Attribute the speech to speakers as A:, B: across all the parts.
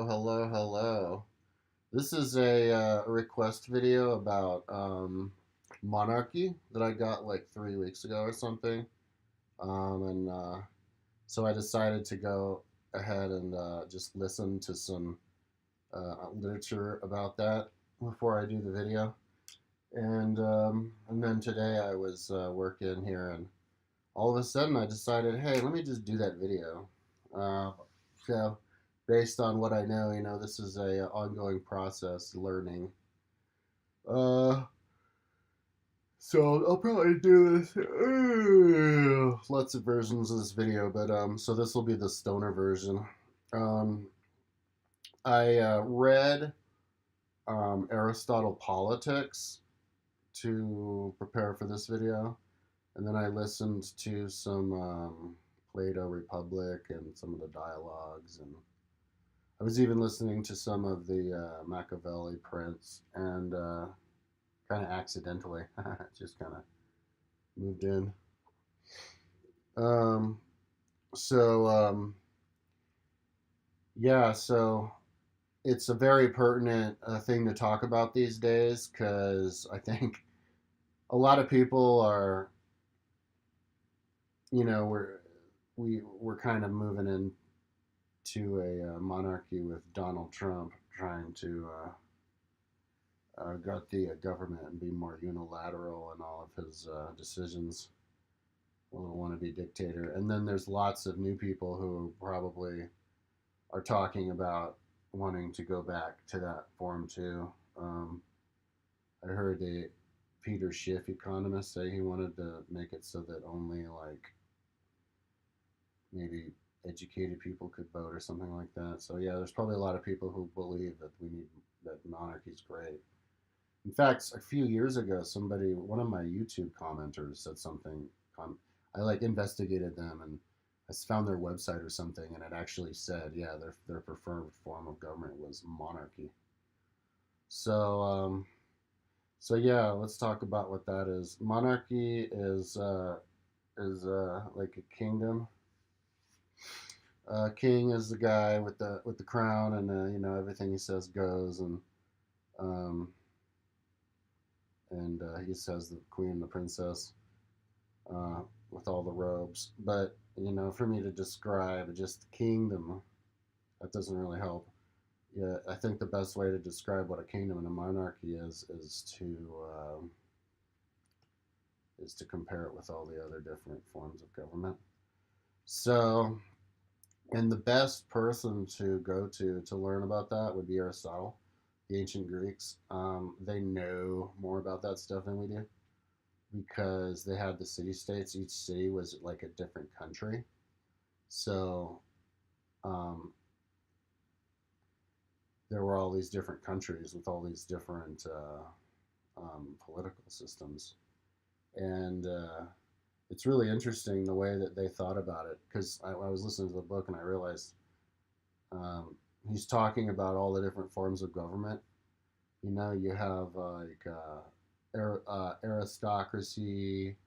A: Oh, hello, hello. This is a request video about Monarchy that I got like 3 weeks ago or something. And so I decided to go ahead and just listen to some literature about that before I do the video. And then today I was working here, and all of a sudden I decided, hey, let me just do that video. Uh, so based on what I know, this is a ongoing process, learning. Uh, so I'll probably do this. Lots of versions of this video, but so this will be the stoner version. Um, I read Aristotle Politics to prepare for this video. And then I listened to some Plato Republic and some of the dialogues, and I was even listening to some of the Machiavelli prints, and kind of accidentally, just kind of moved in. Um, so yeah, so it's a very pertinent thing to talk about these days because I think a lot of people are, you know, we're kind of moving into a monarchy with Donald Trump trying to gut the government and be more unilateral in all of his decisions. A little wannabe dictator. And then there's lots of new people who probably are talking about wanting to go back to that form too. I heard a Peter Schiff economist say he wanted to make it so that only like maybe educated people could vote or something like that. So yeah, there's probably a lot of people who believe that we need that monarchy's great. In fact, a few years ago, one of my YouTube commenters said something. I like investigated them and I found their website or something, and it actually said, yeah, their preferred form of government was monarchy. So so yeah, let's talk about what that is. Monarchy is like a kingdom. King is the guy with the crown, and everything he says goes, um, and he says the queen and the princess uh, with all the robes. But for me to describe just the kingdom, that doesn't really help. Yeah, I think the best way to describe what a kingdom and a monarchy is to compare it with all the other different forms of government. So, and the best person to go to learn about that would be Aristotle, the ancient Greeks. They know more about that stuff than we do because they had the city states. Each city was like a different country. So um, there were all these different countries with all these different political systems. And it's really interesting the way that they thought about it because I was listening to the book and I realized um, he's talking about all the different forms of government. You have like aristocracy,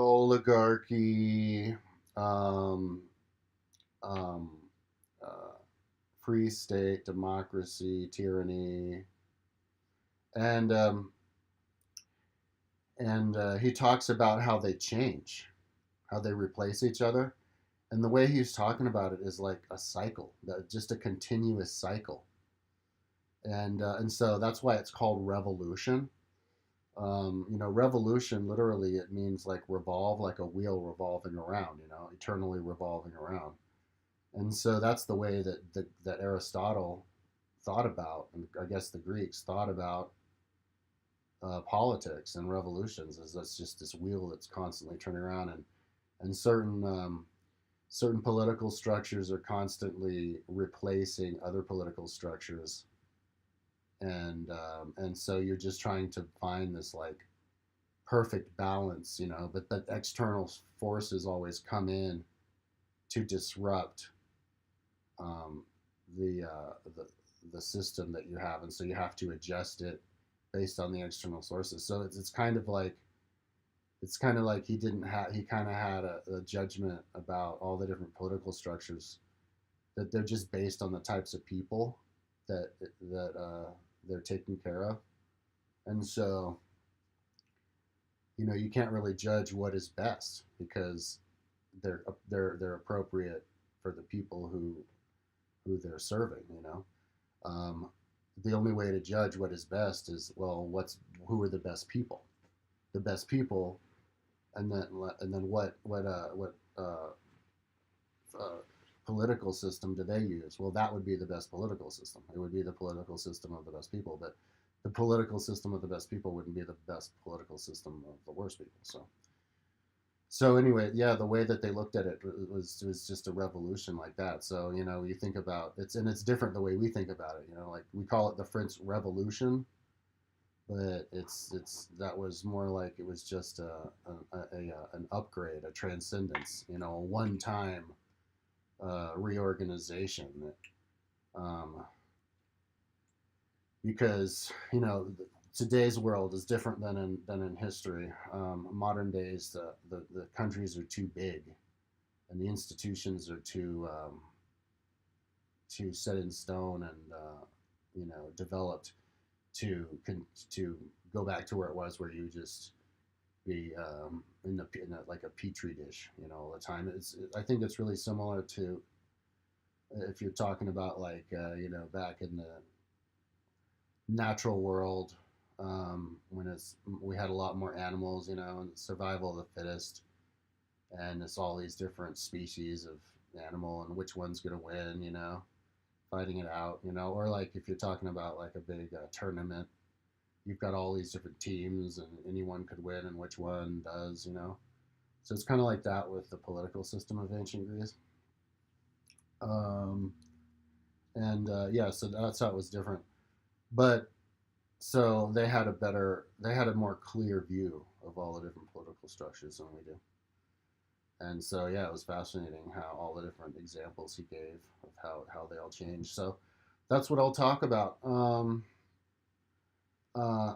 A: oligarchy, um, um, uh, free state, democracy, tyranny, and he talks about how they change, how they replace each other, and the way he's talking about it is like a cycle, just a continuous cycle, and so that's why it's called revolution. Revolution literally it means like revolve, like a wheel revolving around, eternally revolving around. And so that's the way that Aristotle thought about, and I guess the Greeks thought about politics and revolutions, is that's just this wheel that's constantly turning around, and certain political structures are constantly replacing other political structures, and so you're just trying to find this like perfect balance, but the external forces always come in to disrupt um, the system that you have, and so you have to adjust it based on the external sources. So it's kind of like it's kind of like he kind of had a judgment about all the different political structures, that they're just based on the types of people that they're taking care of. And so, you can't really judge what is best because they're appropriate for the people who they're serving. Um, the only way to judge what is best is, well, who are the best people? The best people, and then what uh, political system do they use? Well, that would be the best political system. It would be the political system of the best people, but the political system of the best people wouldn't be the best political system of the worst people. So anyway, yeah, the way that they looked at it was just a revolution like that. So you think about it's different the way we think about it. Like we call it the French Revolution, but it's that was more like it was just an upgrade, a transcendence, a one time reorganization. Um, because today's world is different than in history. Modern days, the countries are too big, and the institutions are too set in stone and developed to go back to where it was, where you just be like a petri dish, all the time. I think it's really similar to if you're talking about like back in the natural world, when we had a lot more animals, and survival of the fittest, and it's all these different species of animal and which one's going to win, fighting it out, or like if you're talking about like a big tournament, you've got all these different teams and anyone could win and which one does. So it's kind of like that with the political system of ancient Greece. Um, and yeah, so that's how it was different. But so they had a more clear view of all the different political structures than we do. And so yeah, it was fascinating how all the different examples he gave of how they all changed. So that's what I'll talk about. Uh,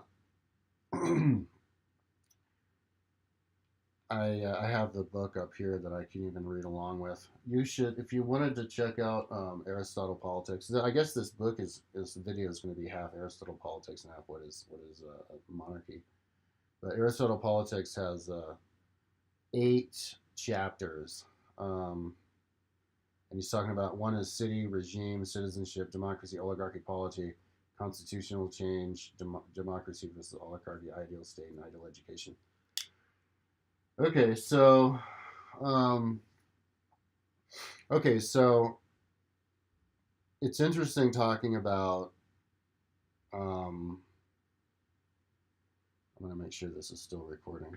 A: I have the book up here that I can even read along with. You should, if you wanted to check out Aristotle Politics. I guess this book this video is going to be half Aristotle Politics and half what is Monarchy. But Aristotle Politics has 8 chapters, and he's talking about one is city, regime, citizenship, democracy, oligarchy, polity, constitutional change, democracy versus oligarchy, ideal state, and ideal education. Okay, so um, okay, so it's interesting talking about. Um, I'm gonna make sure this is still recording.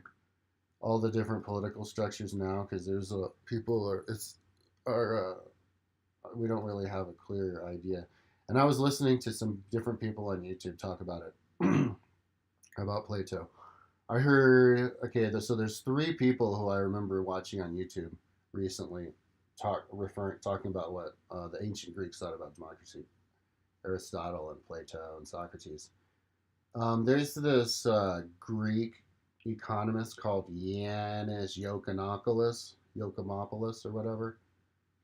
A: All the different political structures now, because there's a people are we don't really have a clear idea. And I was listening to some different people on YouTube talk about it, about Plato. I heard so there's 3 people who I remember watching on YouTube recently talking about what the ancient Greeks thought about democracy: Aristotle and Plato and Socrates. There's this Greek economist called Yanis Yokomopoulos or whatever.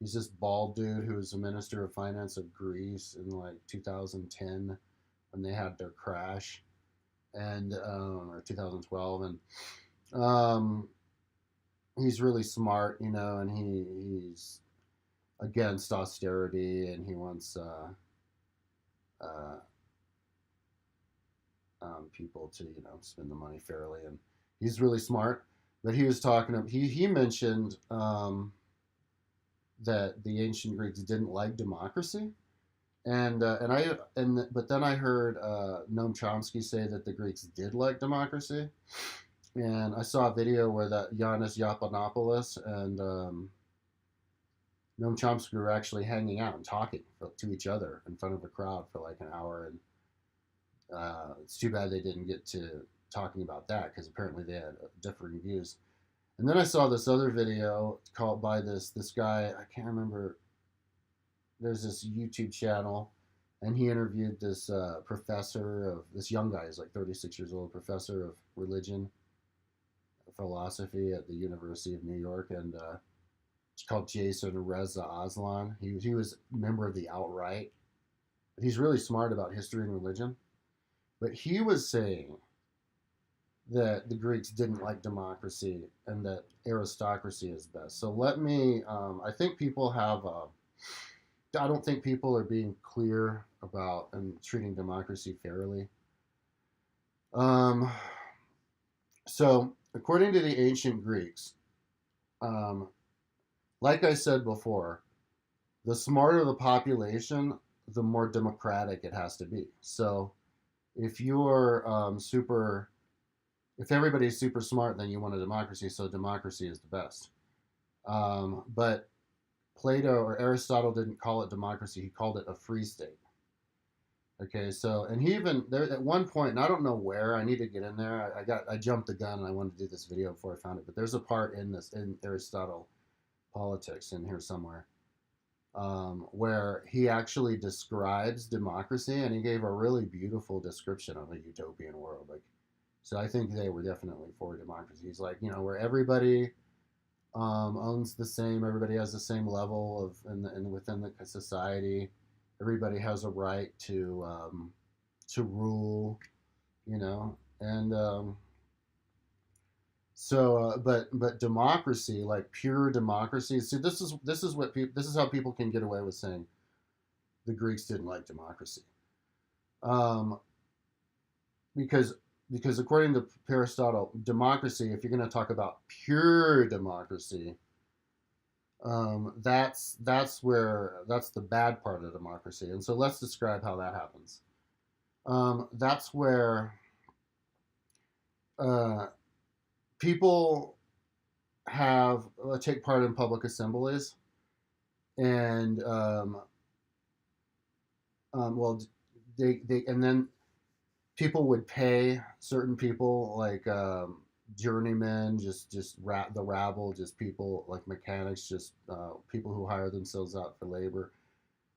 A: He's this bald dude who was the minister of finance of Greece in like 2010 when they had their crash, and or 2012, and um, he's really smart, and he's against austerity, and he wants uh, people to spend the money fairly, and he's really smart. But he was talking. He mentioned that the ancient Greeks didn't like democracy, but then I heard Noam Chomsky say that the Greeks did like democracy, and I saw a video where that Giannis Yapanopoulos and Noam Chomsky were actually hanging out and talking to each other in front of a crowd for like an hour, and it's too bad they didn't get to talking about that because apparently they had differing views. And then I saw this other video called by this guy, I can't remember. There's this YouTube channel, and he interviewed this professor of this young guy. He's like 36 years old, professor of religion philosophy at the University of New York, and it's called Jason Reza Aslan. He was a member of the alt-right. He's really smart about history and religion, but he was saying that the Greeks didn't like democracy and that aristocracy is best. So let me. I think people have. I don't think people are being clear about and treating democracy fairly. Um, so according to the ancient Greeks, um, like I said before, the smarter the population, the more democratic it has to be. So if you're if everybody's super smart, then you want a democracy. So democracy is the best. But Plato or Aristotle didn't call it democracy; he called it a free state. Okay, so and he even there at one point, and I don't know where. I need to get in there. I jumped the gun, and I wanted to do this video before I found it. But there's a part in this in Aristotle politics in here somewhere where he actually describes democracy, and he gave a really beautiful description of a utopian world. Like, so I think they were definitely for democracy. He's like, where everybody owns the same, everybody has the same level of, and within the society, everybody has a right to rule, and but democracy, like pure democracy. See, this is how people can get away with saying the Greeks didn't like democracy, um, because according to Aristotle, democracy, if you're going to talk about pure democracy, that's the bad part of democracy. And so let's describe how that happens. That's where uh, people have take part in public assemblies, and well, they and then people would pay certain people like journeymen, the rabble, just people like mechanics, just people who hire themselves out for labor,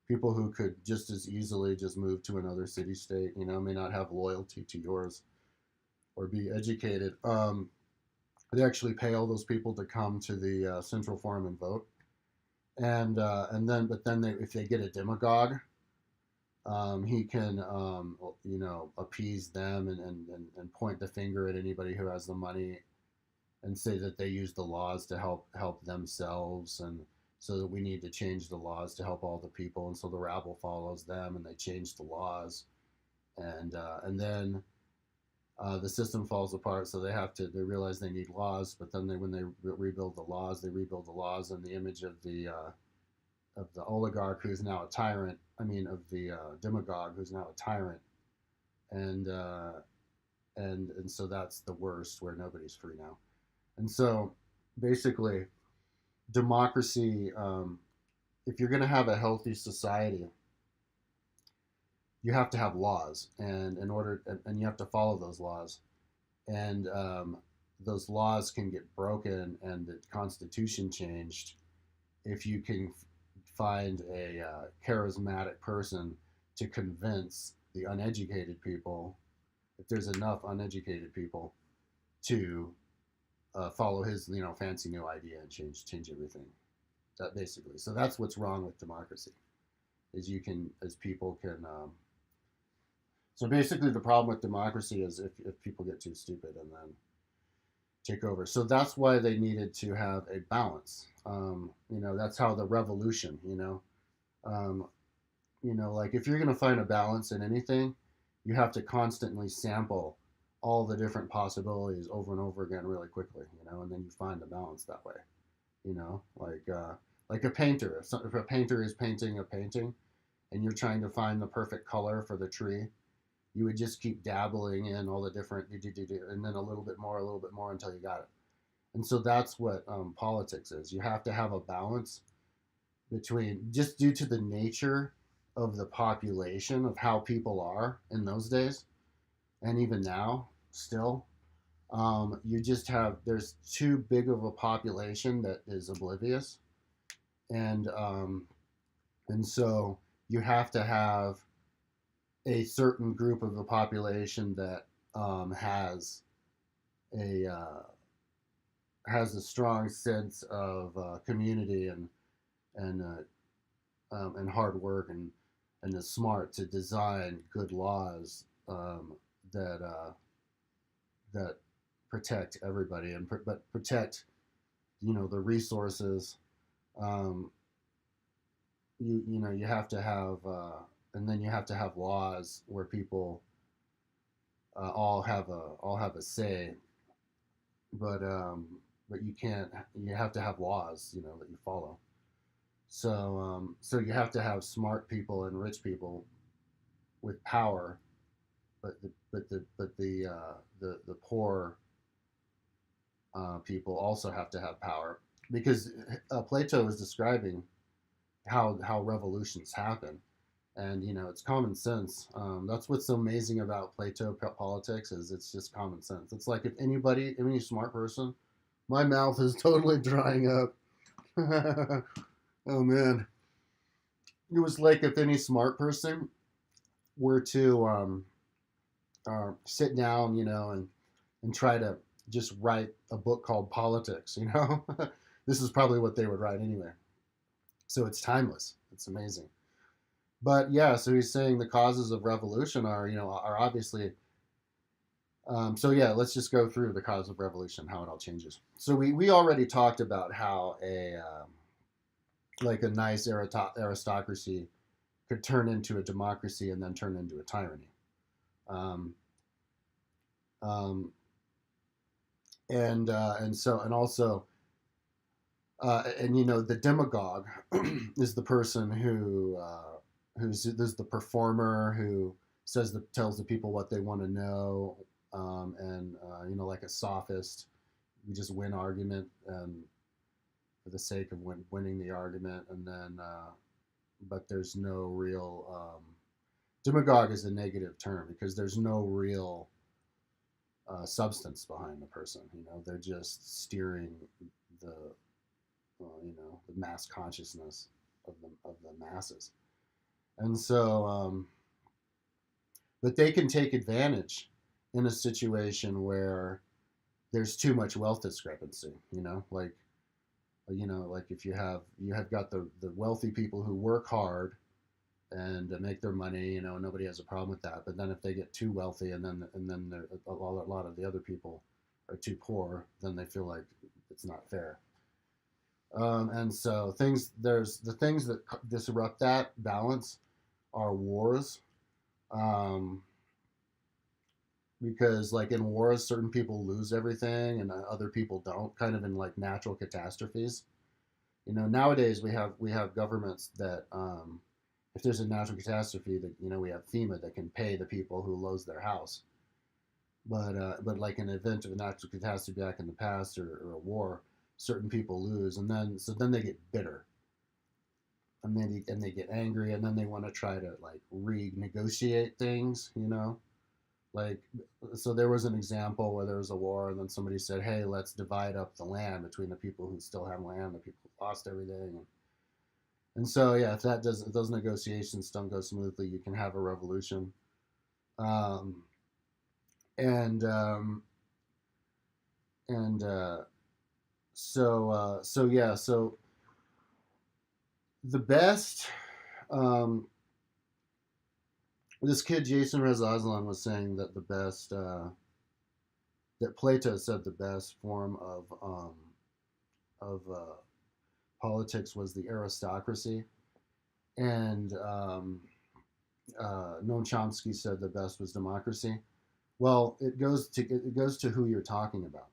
A: people who could just as easily just move to another city state, may not have loyalty to yours or be educated. They actually pay all those people to come to the central forum and vote, but then if they get a demagogue, he can, appease them and point the finger at anybody who has the money and say that they use the laws to help themselves, and so that we need to change the laws to help all the people, and so the rabble follows them and they change the laws, and then the system falls apart. So they realize they need laws, but then when they rebuild the laws, in the image of the oligarch who's now a tyrant. I mean, of the demagogue who's now a tyrant, and so that's the worst, where nobody's free now. And so, basically, democracy. If you're going to have a healthy society, you have to have laws, and you have to follow those laws, and those laws can get broken and the constitution changed if you can find a charismatic person to convince the uneducated people, if there's enough uneducated people, to follow his fancy new idea and change everything. That basically. So that's what's wrong with democracy, is people can. So basically, the problem with democracy is if people get too stupid and then take over. So that's why they needed to have a balance. That's how the revolution. Um, like if you're going to find a balance in anything, you have to constantly sample all the different possibilities over and over again really quickly, and then you find the balance that way, like a painter. If a painter is painting a painting and you're trying to find the perfect color for the tree, you would just keep dabbling in all the different, and then a little bit more until you got it. And so that's what politics is. You have to have a balance between, just due to the nature of the population, of how people are in those days, and even now still, there's too big of a population that is oblivious, and so you have to have a certain group of the population that has a has a strong sense of community and and hard work and is smart to design good laws that that protect everybody and but protect the resources. Um, you have to have and then you have to have laws where people all have a say, but you can't. You have to have laws, that you follow. So you have to have smart people and rich people with power, but the poor people also have to have power because Plato is describing how revolutions happen, and it's common sense. That's what's so amazing about Plato politics is it's just common sense. It's like if any smart person, my mouth is totally drying up. Oh man, it was like if any smart person were to sit down, and try to just write a book called Politics, this is probably what they would write anyway. So it's timeless. It's amazing. But yeah, so he's saying the causes of revolution are obviously. So yeah, let's just go through the cause of revolution, how it all changes. So we already talked about how like a nice aristocracy could turn into a democracy and then turn into a tyranny. Um, um, and also and the demagogue is the person who's the performer who tells the people what they want to know, and like a sophist, you just win argument for the sake of winning the argument, and then but there's no real demagogue is a negative term because there's no real substance behind the person. They're just steering the the mass consciousness of the masses, and so but they can take advantage in a situation where there's too much wealth discrepancy. Like if you have got the wealthy people who work hard and make their money, nobody has a problem with that. But then if they get too wealthy and then a lot of the other people are too poor, then they feel like it's not fair. And so there's the things that disrupt that balance are wars, um, because like in wars, certain people lose everything and other people don't, kind of in like natural catastrophes. Nowadays we have governments that if there's a natural catastrophe that we have FEMA that can pay the people who lose their house. But like an event of a natural catastrophe back in the past or a war, certain people lose, and then they get bitter, and they get angry, and then they want to try to like renegotiate things. Like, so there was an example where there was a war, and then somebody said, "Hey, let's divide up the land between the people who still have land, the people who lost everything." And so, yeah, if those negotiations don't go smoothly, you can have a revolution. Um, and and so yeah, so the best. Um, this kid Jason Reza Aslan was saying that the best that Plato said the best form of politics was the aristocracy, and Noam Chomsky said the best was democracy. Well, it goes to who you're talking about,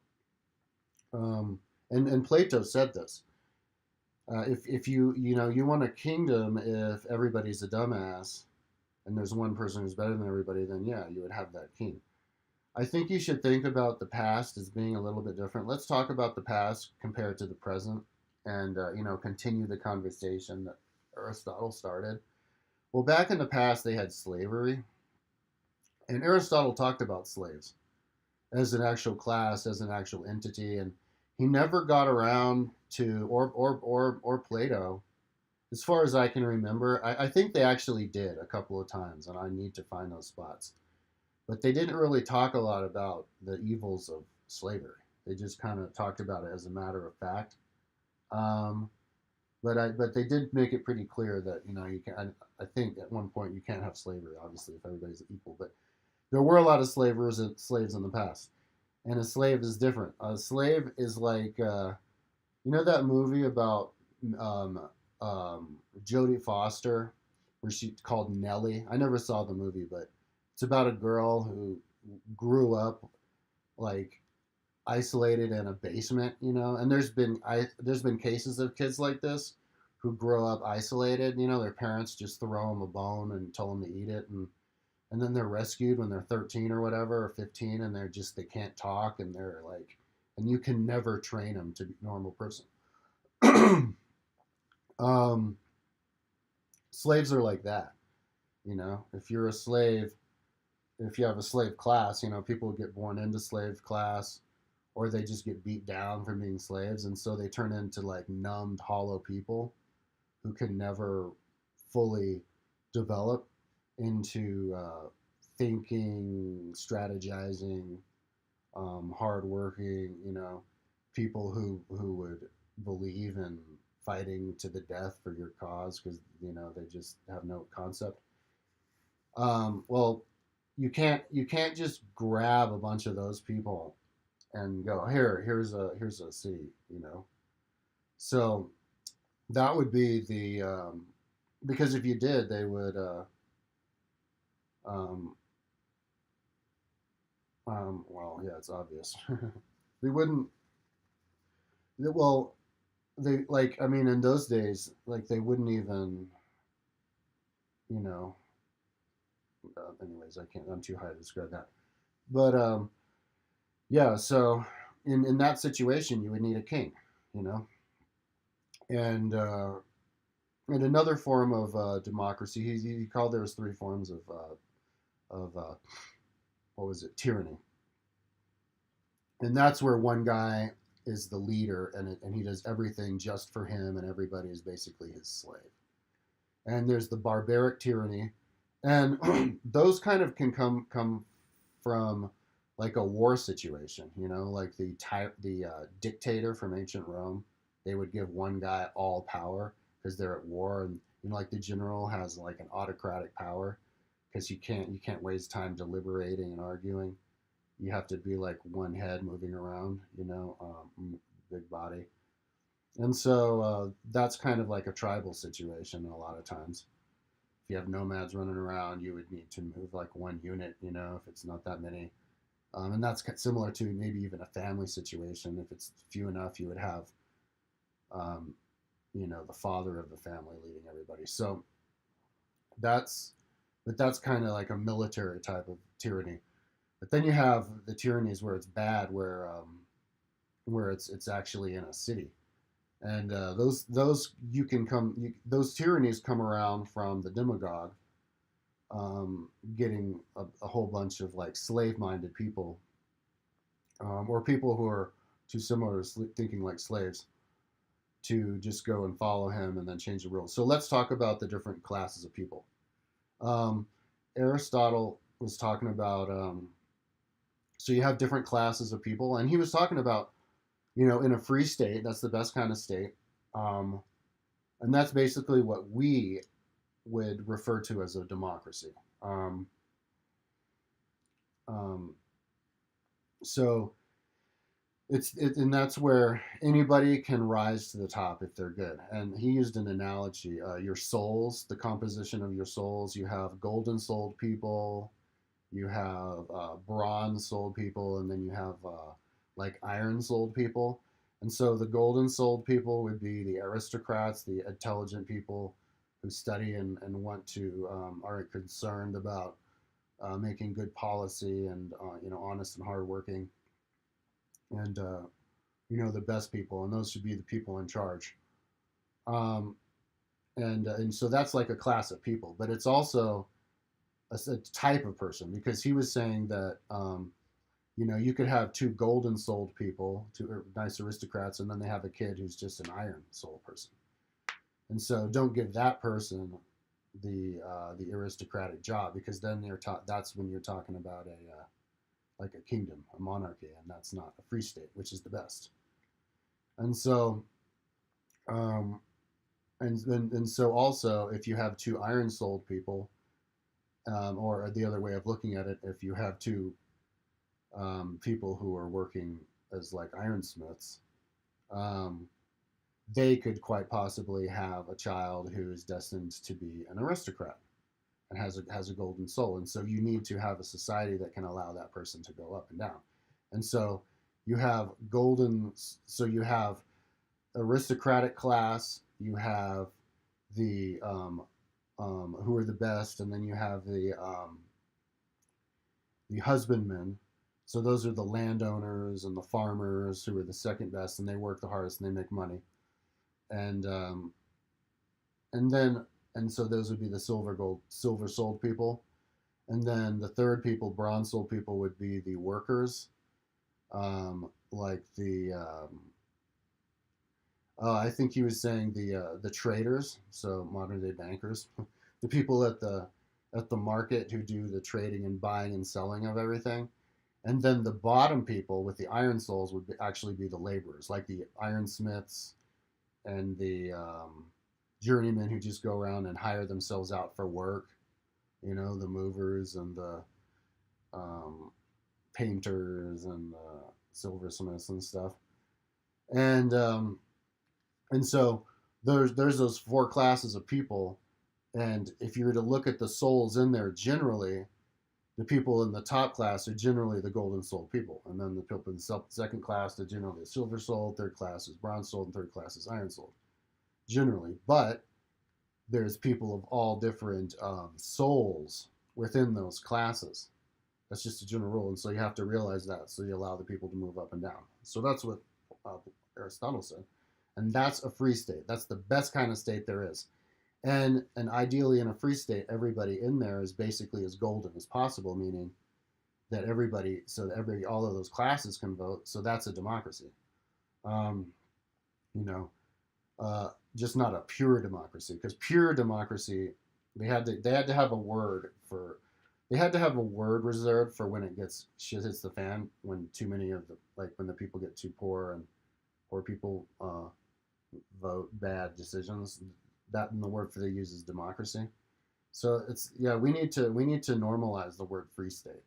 A: and Plato said this. If you want a kingdom, if everybody's a dumbass and there's one person who's better than everybody, then yeah, you would have that king. I think you should think about the past as being a little bit different. Let's talk about the past compared to the present, and continue the conversation that Aristotle started. Well, back in the past, they had slavery, and Aristotle talked about slaves as an actual class, as an actual entity, and he never got around to or Plato, as far as I can remember. I think they actually did a couple of times, and I need to find those spots. But they didn't really talk a lot about the evils of slavery. They just kind of talked about it as a matter of fact. Um, but they did make it pretty clear that you can. I think at one point you can't have slavery, obviously, if everybody's equal. But there were a lot of slaves in the past, and a slave is different. A slave is like that movie about um, Jodie Foster, where she called Nellie. I never saw the movie, but it's about a girl who grew up like isolated in a basement, and there's been cases of kids like this who grow up isolated. Their parents just throw them a bone and tell them to eat it, and then they're rescued when they're 13 or whatever, or 15, and they can't talk, and they're like, and you can never train them to be a normal person. um, Slaves are like that. If you're a slave, if you have a slave class, people get born into slave class, or they just get beat down from being slaves, and so they turn into like numbed, hollow people who can never fully develop into thinking, strategizing, hardworking, people who would believe in fighting to the death for your cause because they just have no concept. Well, you can't just grab a bunch of those people and go here's a city. So that would be the because if you did, they would um, well, yeah, it's obvious. They wouldn't. Well, they like. I mean, in those days, like they wouldn't even. You know. Anyways, I can't. I'm too high to describe that. But yeah. So in that situation, you would need a king. You know, and and another form of democracy. He called there was three forms of what was it, tyranny, and that's where one guy is the leader and he does everything just for him and everybody is basically his slave. And there's the barbaric tyranny, and those kind of can come from like a war situation, like the dictator from ancient Rome. They would give one guy all power because they're at war, and like the general has like an autocratic power because you can't waste time deliberating and arguing. You have to be like one head moving around, big body. And so that's kind of like a tribal situation a lot of times. If you have nomads running around, you would need to move like one unit, if it's not that many. And that's similar to maybe even a family situation. If it's few enough, you would have, um, the father of the family leading everybody. So that's, but that's kind of like a military type of tyranny. But then you have the tyrannies where it's bad, where it's actually in a city, and those you can come those tyrannies come around from the demagogue getting a whole bunch of like slave-minded people, or people who are too similar to thinking like slaves to just go and follow him and then change the rules. So let's talk about the different classes of people. Um, Aristotle was talking about so you have different classes of people, and he was talking about in a free state, that's the best kind of state. Um, and that's basically what we would refer to as a democracy. Um, um, so and that's where anybody can rise to the top if they're good. And he used an analogy: your souls, the composition of your souls. You have golden souled people, you have bronze souled people, and then you have like iron souled people. And so the golden souled people would be the aristocrats, the intelligent people who study and want to are concerned about making good policy and honest and hardworking, and the best people, and those should be the people in charge. Um, and so that's like a class of people, but it's also a type of person, because he was saying that you could have two golden souled people, two nice aristocrats, and then they have a kid who's just an iron soul person. And so don't give that person the aristocratic job, because then that's when you're talking about like a kingdom, a monarchy, and that's not a free state, which is the best. And so, um, and so also, if you have two iron-souled people, or the other way of looking at it, if you have two people who are working as like ironsmiths, um, they could quite possibly have a child who is destined to be an aristocrat and has a golden soul. And so you need to have a society that can allow that person to go up and down. And so you have golden. So you have aristocratic class. You have the who are the best, and then you have the husbandmen. So those are the landowners and the farmers who are the second best, and they work the hardest and they make money. And and then and so those would be the silver souled people. And then the third people, bronze souled people, would be the workers, like I think he was saying the traders, so modern day bankers, the people at the market who do the trading and buying and selling of everything. And then the bottom people with the iron souls would actually be the laborers, like the ironsmiths and the journeymen who just go around and hire themselves out for work. You know, the movers and the um, painters and the silversmiths and stuff. And and so there's those four classes of people, and if you were to look at the souls in there, generally the people in the top class are generally the golden soul people, and then the people in the second class are generally silver soul, third class is bronze soul, and third class is iron soul, generally. But there's people of all different souls within those classes. That's just a general rule, and so you have to realize that. So you allow the people to move up and down. So that's what uh, Aristotle said, and that's a free state. That's the best kind of state there is. And ideally, in a free state, everybody in there is basically as golden as possible, meaning that everybody, so that all of those classes can vote. So that's a democracy. Um, you know, just not a pure democracy, because pure democracy, they had to have a word for they had to have a word reserved for when it gets shit hits the fan, when too many of the, like when the people get too poor and poor people vote bad decisions. That, and the word for they use is democracy. So it's, yeah, we need to normalize the word free state,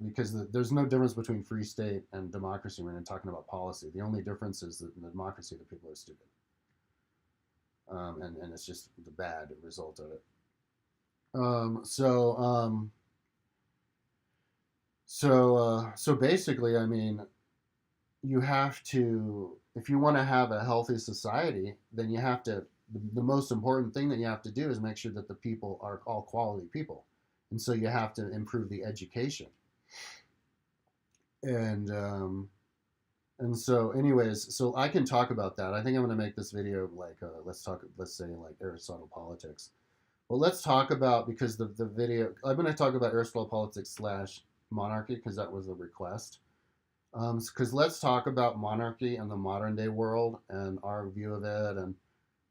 A: because there's no difference between free state and democracy when you're talking about policy. The only difference is that in the democracy the people are stupid, and it's just the bad result of it. So so basically, I mean, you have to, if you want to have a healthy society, then you have to, the most important thing that you have to do is make sure that the people are all quality people. And so you have to improve the education. And so anyways, so I can talk about that. I think I'm going to make this video like let's say like Aristotle politics. Well, let's talk about, because the video, I'm going to talk about Aristotle politics slash monarchy, because that was a request. Because let's talk about monarchy and the modern day world and our view of it, and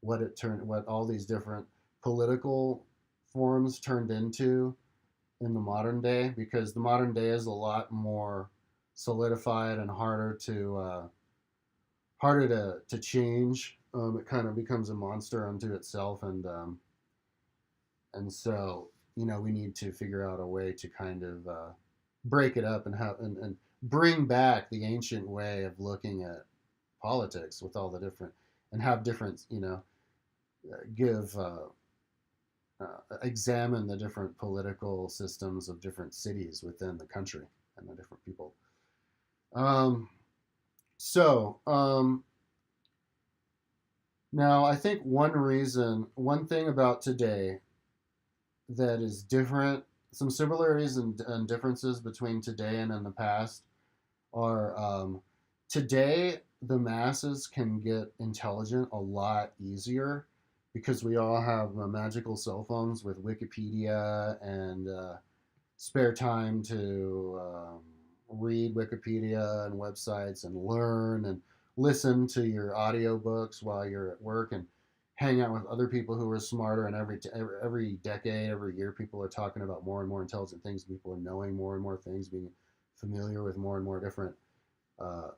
A: what all these different political forms turned into in the modern day, because the modern day is a lot more solidified and harder to change. It kind of becomes a monster unto itself, and so, we need to figure out a way to kind of break it up and have and bring back the ancient way of looking at politics with all the different, and have different, give examine the different political systems of different cities within the country and the different people. Um, so now I think one thing about today that is different, some similarities and differences between today and in the past are, today the masses can get intelligent a lot easier because we all have magical cell phones with Wikipedia and spare time to read Wikipedia and websites and learn and listen to your audiobooks while you're at work and hang out with other people who are smarter, and every decade, every year, people are talking about more and more intelligent things. People are knowing more and more things, being familiar with more and more different, uh,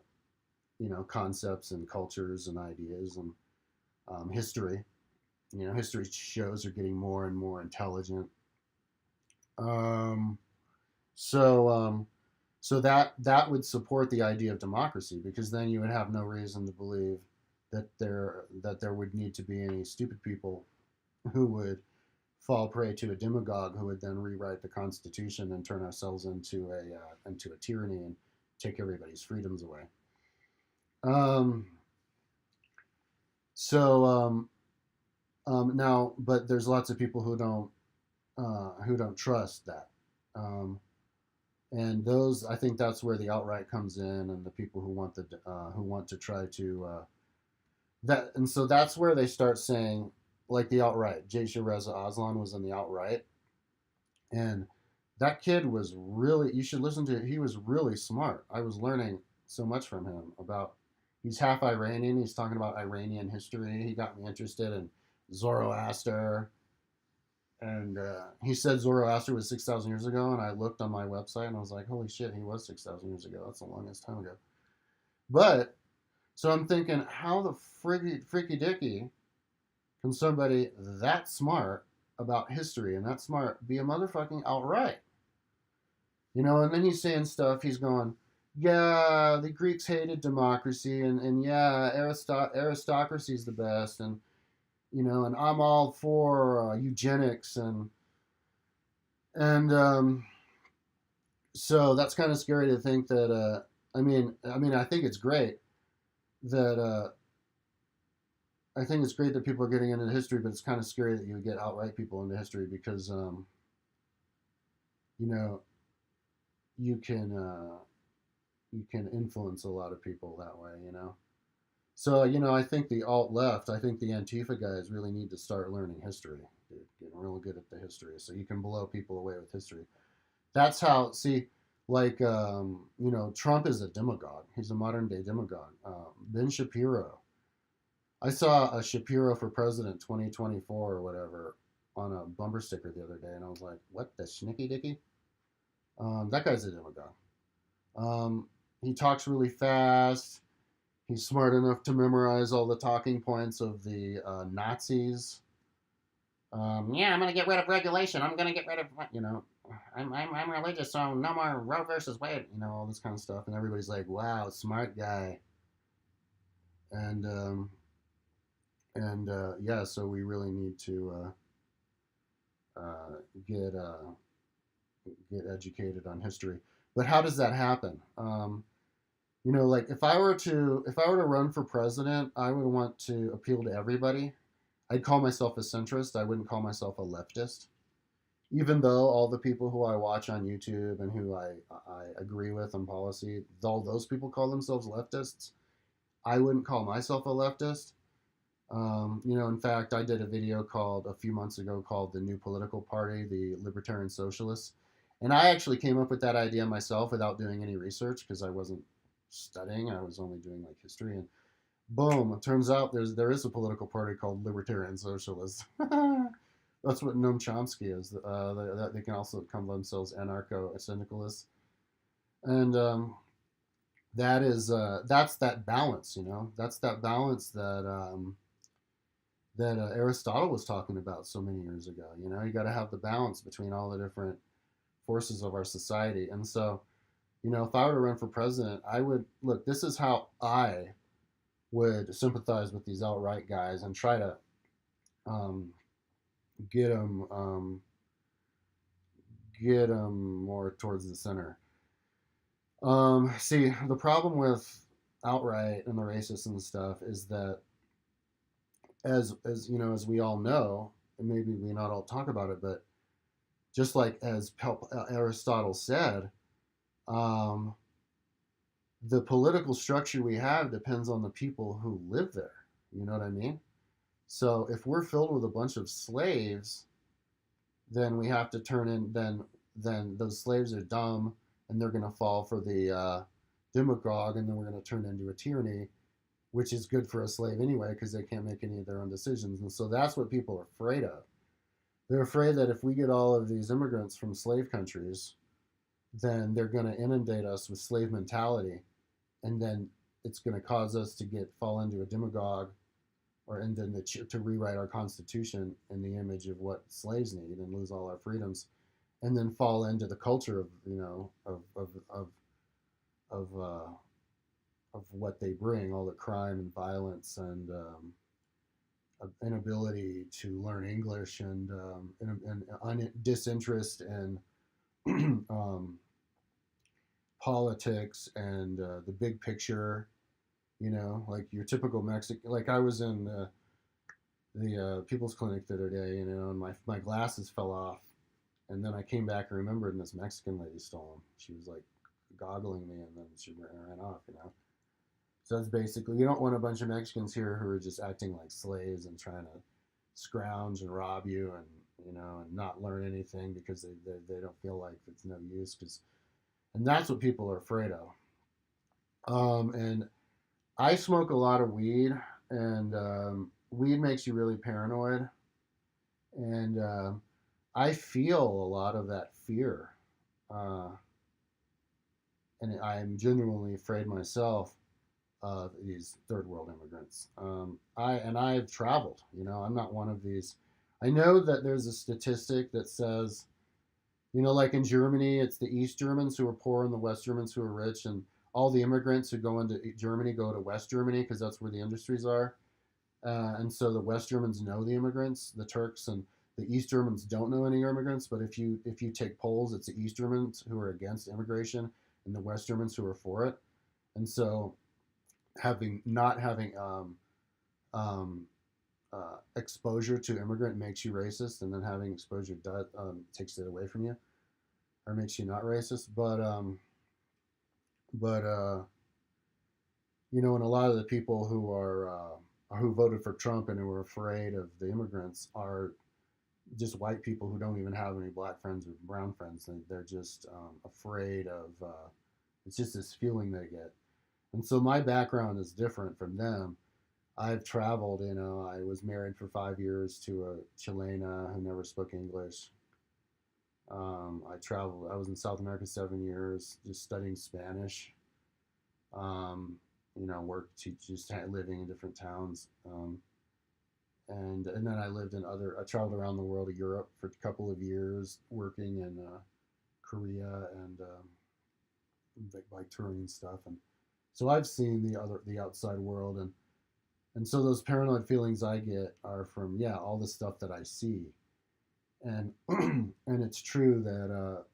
A: concepts and cultures and ideas and history. History shows are getting more and more intelligent. Um, so so that would support the idea of democracy, because then you would have no reason to believe that there would need to be any stupid people who would fall prey to a demagogue who would then rewrite the Constitution and turn ourselves into a tyranny and take everybody's freedoms away. Um, so now, but there's lots of people who don't trust that. Um, and those, I think that's where the outright comes in, and the people who want to try to that, and so that's where they start saying, like, the outright. J. Reza Aslan was in the outright, and that kid was really, you should listen to it. He was really smart. I was learning so much from him about. He's half Iranian. He's talking about Iranian history. He got me interested in Zoroaster, and he said Zoroaster was 6,000 years ago, and I looked on my website and I was like, holy shit, he was 6,000 years ago. That's the longest time ago. But so I'm thinking, how the freaky dicky can somebody that smart about history and that smart be a motherfucking outright? And then he's saying stuff. He's going, yeah, the Greeks hated democracy, and yeah, aristocracy's the best, and I'm all for eugenics, and so that's kind of scary to think that. I think it's great that people are getting into history, but it's kind of scary that you would get outright people into history, because you know you can influence a lot of people that way. So I think the alt left, I think the Antifa guys really need to start learning history, dude, getting real good at the history, so you can blow people away with history. That's how. See, like, Trump is a demagogue. He's a modern day demagogue. Ben Shapiro. I saw a Shapiro for President 2024 or whatever on a bumper sticker the other day, and I was like, what the schnicky dicky? That guy's a demagogue. He talks really fast. He's smart enough to memorize all the talking points of the Nazis. Yeah, I'm gonna get rid of regulation. I'm gonna get rid of, I'm religious, so no more Roe versus Wade. All this kind of stuff, and everybody's like, wow, smart guy. And yeah, so we really need to get get educated on history. But how does that happen? Like, if I were to run for president, I would want to appeal to everybody. I'd call myself a centrist. I wouldn't call myself a leftist. Even though all the people who I watch on YouTube and who I agree with on policy, all those people call themselves leftists, I wouldn't call myself a leftist. In fact, I did a video a few months ago called The New Political Party, the Libertarian Socialists. And I actually came up with that idea myself without doing any research, because I wasn't studying. I was only doing like history. And boom, it turns out there is a political party called Libertarian Socialists. That's what Noam Chomsky is. They can also call themselves anarcho-syndicalists. And that's that balance, That's that balance that Aristotle was talking about so many years ago. You got to have the balance between all the different forces of our society. And so, if I were to run for president, I would look. This is how I would sympathize with these outright guys and try to um, get them more towards the center. See, the problem with outright and the racists and stuff is that, as we all know, and maybe we not all talk about it, but just like as Aristotle said, um, the political structure we have depends on the people who live there. You know what I mean? So if we're filled with a bunch of slaves, then we have to turn in. Then those slaves are dumb, and they're going to fall for the demagogue, and then we're going to turn into a tyranny. which is good for a slave anyway because they can't make any of their own decisions. And so that's what people are afraid of. They're afraid that if we get all of these immigrants from slave countries, then they're going to inundate us with slave mentality, and then it's going to cause us to fall into a demagogue or into to rewrite our constitution in the image of what slaves need and lose all our freedoms, and then fall into the culture of of of what they bring, all the crime and violence and inability to learn English and disinterest in um, politics and the big picture. Like your typical Mexican. Like I was in the People's Clinic the other day, and my glasses fell off, and then I came back and remembered, and this Mexican lady stole them. She was like goggling me, and then she ran off. So that's basically, you don't want a bunch of Mexicans here who are just acting like slaves and trying to scrounge and rob you and not learn anything because they don't feel like it's no use. And that's what people are afraid of. And I smoke a lot of weed, and weed makes you really paranoid. And I feel a lot of that fear. Uh, and I'm genuinely afraid myself of these third world immigrants. I've traveled. I'm not one of these. I know that there's a statistic that says, like in Germany, it's the East Germans who are poor and the West Germans who are rich, and all the immigrants who go into Germany go to West Germany because that's where the industries are. And so the West Germans know the immigrants, the Turks, and the East Germans don't know any immigrants. But if you take polls, it's the East Germans who are against immigration and the West Germans who are for it. And so not having um, exposure to immigrant makes you racist, and then having exposure takes it away from you or makes you not racist. But and a lot of the people who voted for Trump and who are afraid of the immigrants are just white people who don't even have any black friends or brown friends. They're just afraid of. It's just this feeling they get, and so my background is different from them. I've traveled. I was married for 5 years to a Chilena who never spoke English. I traveled. I was in South America 7 years, just studying Spanish. Um, worked just living in different towns. And then I traveled around the world of Europe for a couple of years, working in Korea and like touring stuff. And so I've seen the outside world, and so those paranoid feelings I get are from all the stuff that I see, and and it's true that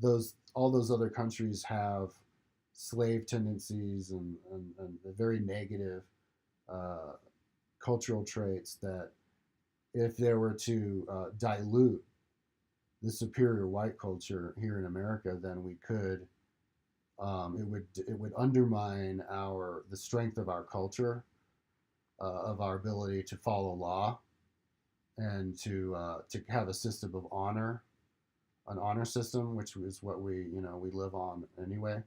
A: those all those other countries have slave tendencies and very negative uh, cultural traits that if they were to dilute the superior white culture here in America, then we could it would undermine the strength of our culture, of our ability to follow law and to have a system of honor, an honor system, which is what we live on anyway,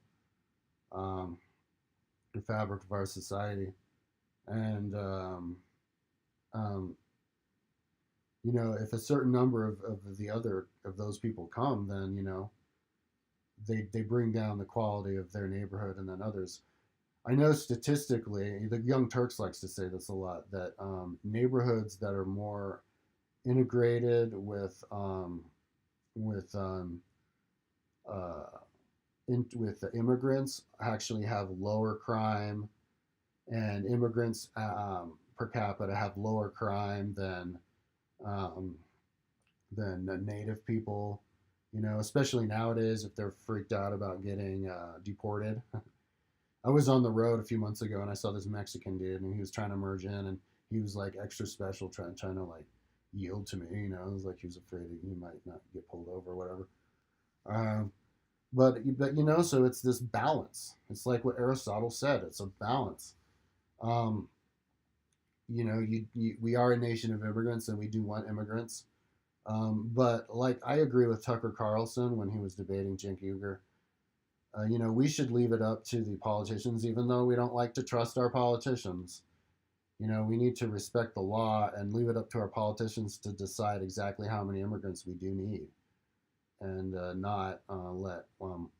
A: um, the fabric of our society, and um, if a certain number of those people come, then they bring down the quality of their neighborhood, and then others. I know statistically, the Young Turks likes to say this a lot, that neighborhoods that are more integrated with uh, with the immigrants actually have lower crime, and immigrants per capita have lower crime um, than native people. Especially nowadays if they're freaked out about getting deported. I was on the road a few months ago and I saw this Mexican dude and he was trying to merge in and he was like extra special, trying to like yield to me. It was like he was afraid he might not get pulled over or whatever. Um, but so it's this balance. It's like what Aristotle said. It's a balance. Um, we are a nation of immigrants and we do want immigrants. But like I agree with Tucker Carlson when he was debating Cenk Uygur. We should leave it up to the politicians, even though we don't like to trust our politicians. We need to respect the law and leave it up to our politicians to decide exactly how many immigrants we do need, and not let um,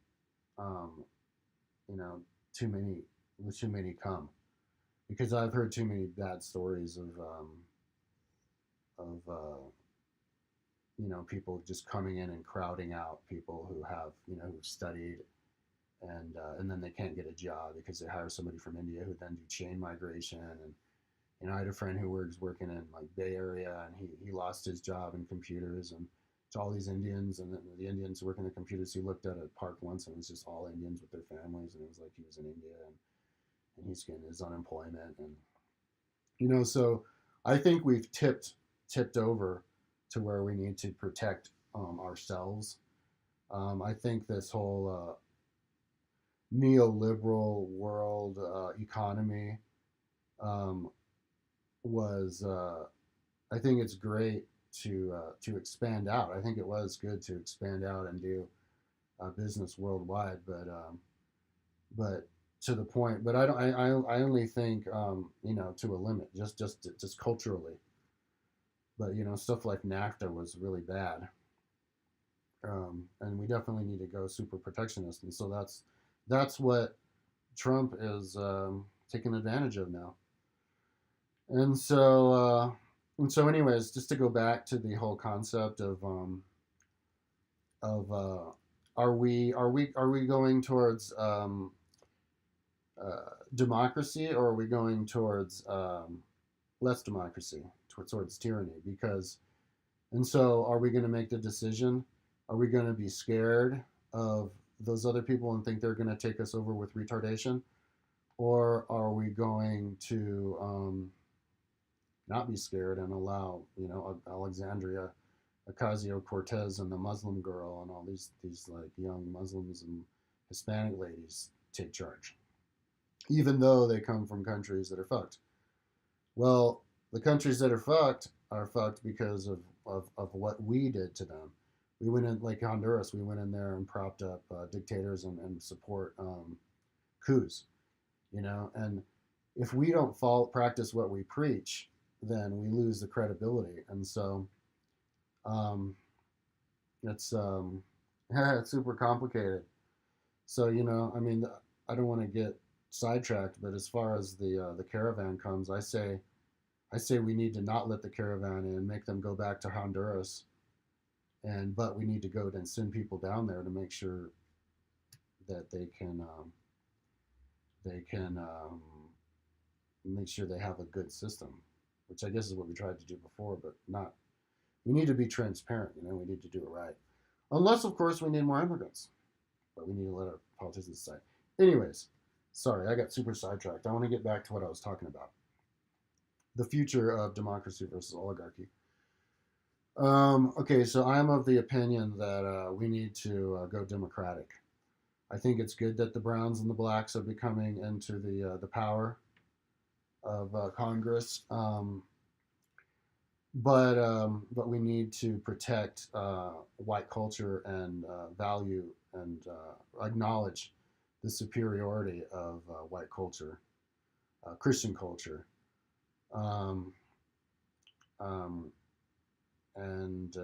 A: you know too many come, because I've heard too many bad stories of people just coming in and crowding out people who have who've studied, and then they can't get a job because they hire somebody from India who then do chain migration. And I had a friend who was working in like Bay Area, and he lost his job in computers, and it's all these Indians, and the Indians working the computers. He looked at a park once, and it was just all Indians with their families, and it was like he was in India, and he's getting his unemployment. And so I think we've tipped over to where we need to protect ourselves. I think this whole neoliberal world economy um, was. I think it's great to expand out. I think it was good to expand out and do business worldwide, but to the point. But I don't. I only think to a limit, just culturally. But stuff like NAFTA was really bad, and we definitely need to go super protectionist. And so that's what Trump is taking advantage of now. And anyways, just to go back to the whole concept of are we going towards democracy, or are we going towards less democracy, towards tyranny? Because and so are we going to make the decision? Are we going to be scared of those other people and think they're going to take us over with retardation, or are we going to not be scared and allow Alexandria Ocasio-Cortez and the Muslim girl and all these like young Muslims and Hispanic ladies take charge, even though they come from countries that are fucked? Well, the countries that are fucked because of what we did to them. We went in, like Honduras, we went in there and propped up dictators and support coups, and if we don't practice what we preach, then we lose the credibility. And so um, it's it's super complicated. So I mean, I don't want to get sidetracked, but as far as the caravan comes, I say we need to not let the caravan in, make them go back to Honduras, but we need to go and send people down there to make sure that they can make sure they have a good system, which I guess is what we tried to do before, but not. We need to be transparent. We need to do it right, unless of course we need more immigrants, but we need to let our politicians decide. Anyways, sorry, I got super sidetracked. I want to get back to what I was talking about: the future of democracy versus oligarchy. Okay, so I'm of the opinion that we need to go democratic. I think it's good that the Browns and the Blacks are becoming into the power of Congress, but we need to protect white culture and value and acknowledge the superiority of white culture, Christian culture, um, um, and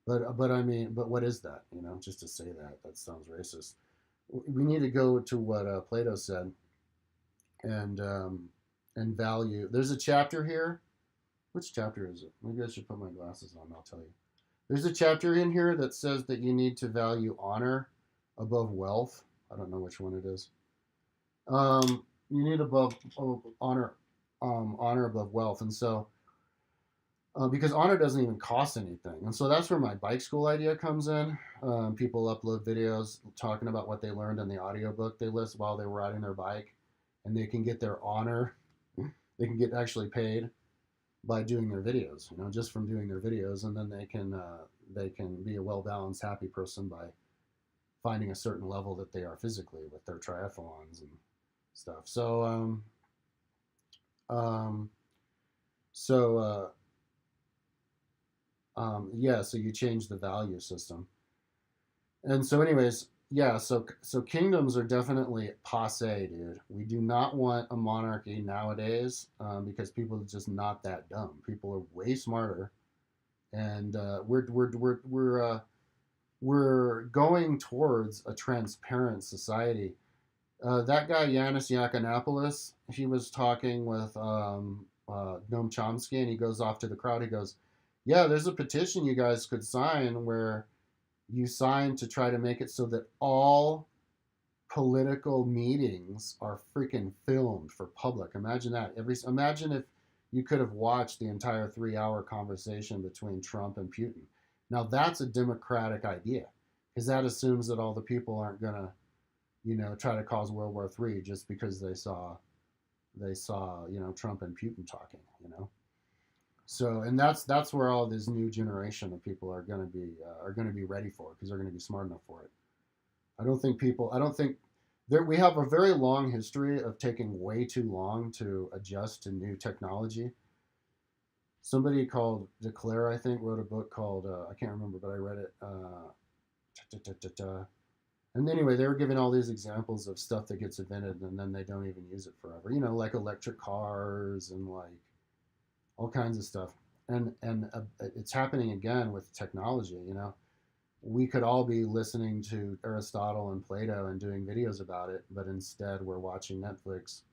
A: but I mean, but what is that? Just to say that sounds racist. We need to go to what Plato said, and value. There's a chapter here. Which chapter is it? Maybe I should put my glasses on. I'll tell you. There's a chapter in here that says that you need to value honor above wealth. I don't know which one it is. You need honor, honor above wealth, and so because honor doesn't even cost anything. And so that's where my bike school idea comes in. People upload videos talking about what they learned in the audiobook they listened while they were riding their bike, and they can get their honor. They can get actually paid by doing their videos, just from doing their videos, and then they can be a well balanced, happy person by finding a certain level that they are physically with their triathlons and stuff. Um, so yeah, so you change the value system. And so, anyways, yeah, so kingdoms are definitely passe, dude. We do not want a monarchy nowadays, because people are just not that dumb. People are way smarter, and we're going towards a transparent society. That guy Yanis Yakanopoulos, he was talking with Noam Chomsky, and he goes off to the crowd. He goes, "Yeah, there's a petition you guys could sign where you sign to try to make it so that all political meetings are freaking filmed for public. Imagine that. Imagine if you could have watched the entire 3 hour conversation between Trump and Putin. Now that's a democratic idea because that assumes that all the people aren't gonna, try to cause World War III just because they saw Trump and Putin talking. So and that's where all this new generation of people are gonna be ready for because they're gonna be smart enough for it. I don't think there, we have a very long history of taking way too long to adjust to new technology. Somebody called DeClaire, I think, wrote a book called, I can't remember, but I read it. And anyway, they were giving all these examples of stuff that gets invented and then they don't even use it forever. Like electric cars and like all kinds of stuff. And it's happening again with technology. We could all be listening to Aristotle and Plato and doing videos about it, but instead we're watching Netflix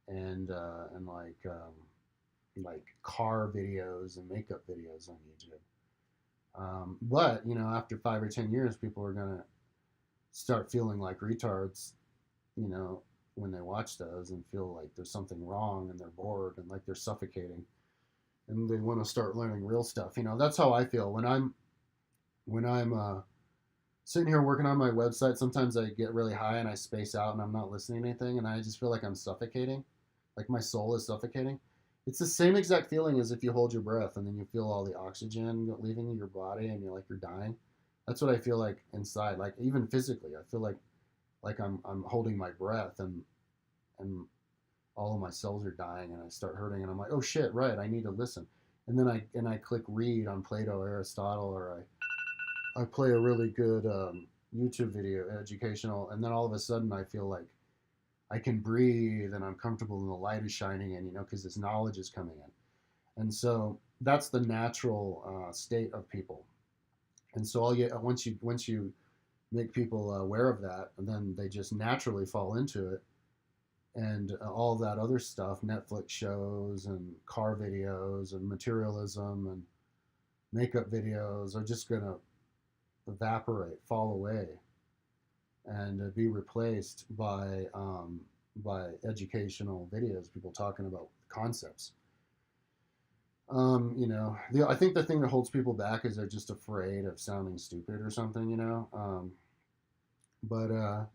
A: and like car videos and makeup videos on YouTube. But after 5 or 10 years, people are gonna start feeling like retards, you know, when they watch those and feel like there's something wrong and they're bored and like they're suffocating and they want to start learning real stuff. That's how I feel when I'm sitting here working on my website. Sometimes I get really high and I space out and I'm not listening to anything and I just feel like I'm suffocating, like my soul is suffocating. It's the same exact feeling as if you hold your breath and then you feel all the oxygen leaving your body and you're dying. That's what I feel like inside. Like even physically, I feel like I'm holding my breath and all of my cells are dying and I start hurting and I'm like, oh shit, right, I need to listen. And I click read on Plato or Aristotle, or I play a really good YouTube video, educational, and then all of a sudden I feel like I can breathe and I'm comfortable and the light is shining in, because this knowledge is coming in. And so that's the natural state of people. And so once you make people aware of that, and then they just naturally fall into it, and all of that other stuff, Netflix shows and car videos and materialism and makeup videos are just gonna evaporate, fall away, and be replaced by educational videos, people talking about concepts. I think the thing that holds people back is they're just afraid of sounding stupid or something. But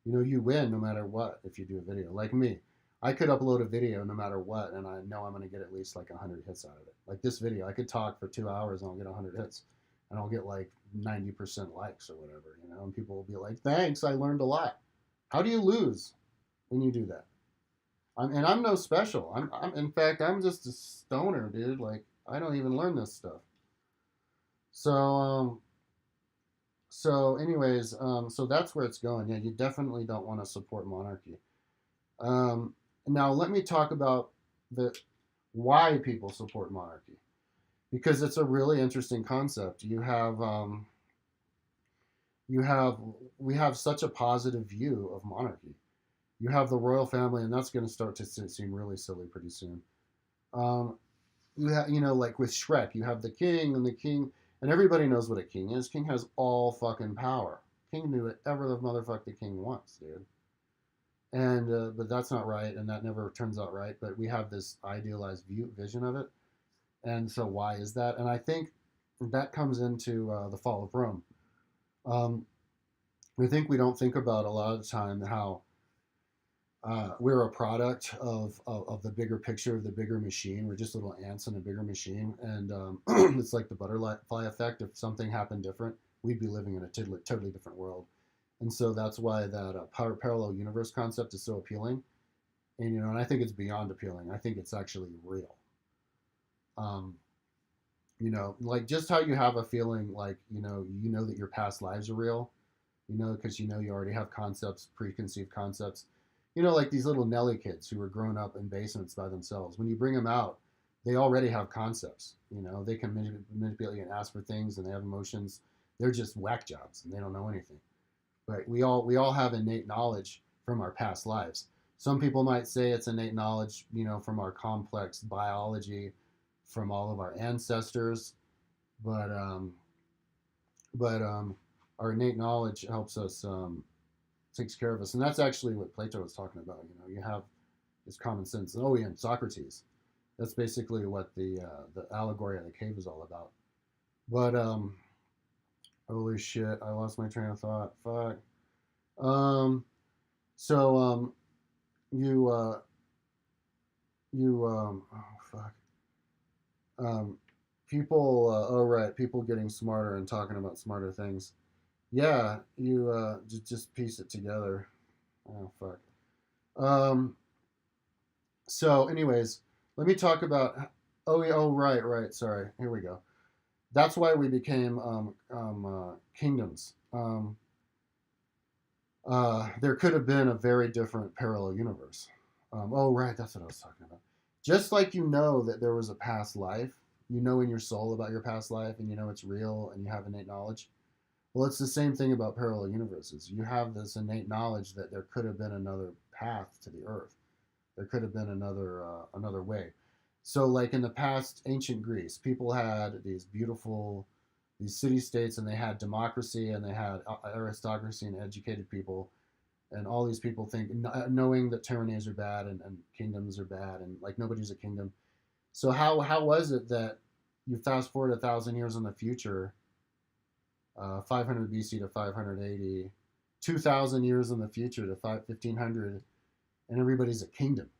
A: you win no matter what if you do a video. Like me, I could upload a video no matter what, and I know I'm going to get at least like 100 hits out of it. Like this video, I could talk for 2 hours and I'll get 100 hits, and I'll get like 90% likes or whatever. And people will be like, "Thanks, I learned a lot." How do you lose when you do that? And I'm no special. In fact, I'm just a stoner, dude. Like I don't even learn this stuff. So anyways, so that's where it's going. Yeah, you definitely don't want to support monarchy. Now let me talk about the why people support monarchy, because it's a really interesting concept. You have we have such a positive view of monarchy. You have the royal family, and that's going to start to seem really silly pretty soon. Um, like with Shrek, you have the king, and everybody knows what a king is. King has all fucking power. King can do whatever the motherfucker the king wants, dude. And but that's not right, and that never turns out right. But we have this idealized vision of it, and so why is that? And I think that comes into the fall of Rome. Um, I think we don't think about a lot of the time how we're a product of the bigger picture of the bigger machine. We're just little ants in a bigger machine, and it's like the butterfly effect. If something happened different, we'd be living in a totally different world. And so that's why that parallel universe concept is so appealing. And I think it's beyond appealing. I think it's actually real. Um, like just how you have a feeling like you know that your past lives are real. because you already have concepts, preconceived concepts. Like these little Nelly kids who were grown up in basements by themselves. When you bring them out, they already have concepts. They can manipulate and ask for things, and they have emotions. They're just whack jobs, and they don't know anything. But we all have innate knowledge from our past lives. Some people might say it's innate knowledge, from our complex biology, from all of our ancestors. But our innate knowledge helps us, takes care of us, and that's actually what Plato was talking about. You have this common sense. Oh, yeah, and Socrates. That's basically what the allegory of the cave is all about. But holy shit, I lost my train of thought. Fuck. Um, so you oh fuck. Um, people. Oh right, people getting smarter and talking about smarter things. Yeah, you just piece it together. Oh fuck. Um, so, anyways, let me talk about. Oh yeah. Oh right, right. Sorry. Here we go. That's why we became kingdoms. There could have been a very different parallel universe. Oh right, that's what I was talking about. Just like that there was a past life, in your soul about your past life, and it's real, and you have innate knowledge. Well, it's the same thing about parallel universes. You have this innate knowledge that there could have been another path to the Earth. There could have been another way. So, like in the past, ancient Greece, people had these city states, and they had democracy, and they had aristocracy and educated people, and all these people think, knowing that tyrannies are bad, and kingdoms are bad, and like nobody's a kingdom. So how was it that you fast forward 1,000 years in the future, 500 BC to 580, 2,000 years in the future to 1500, and everybody's a kingdom?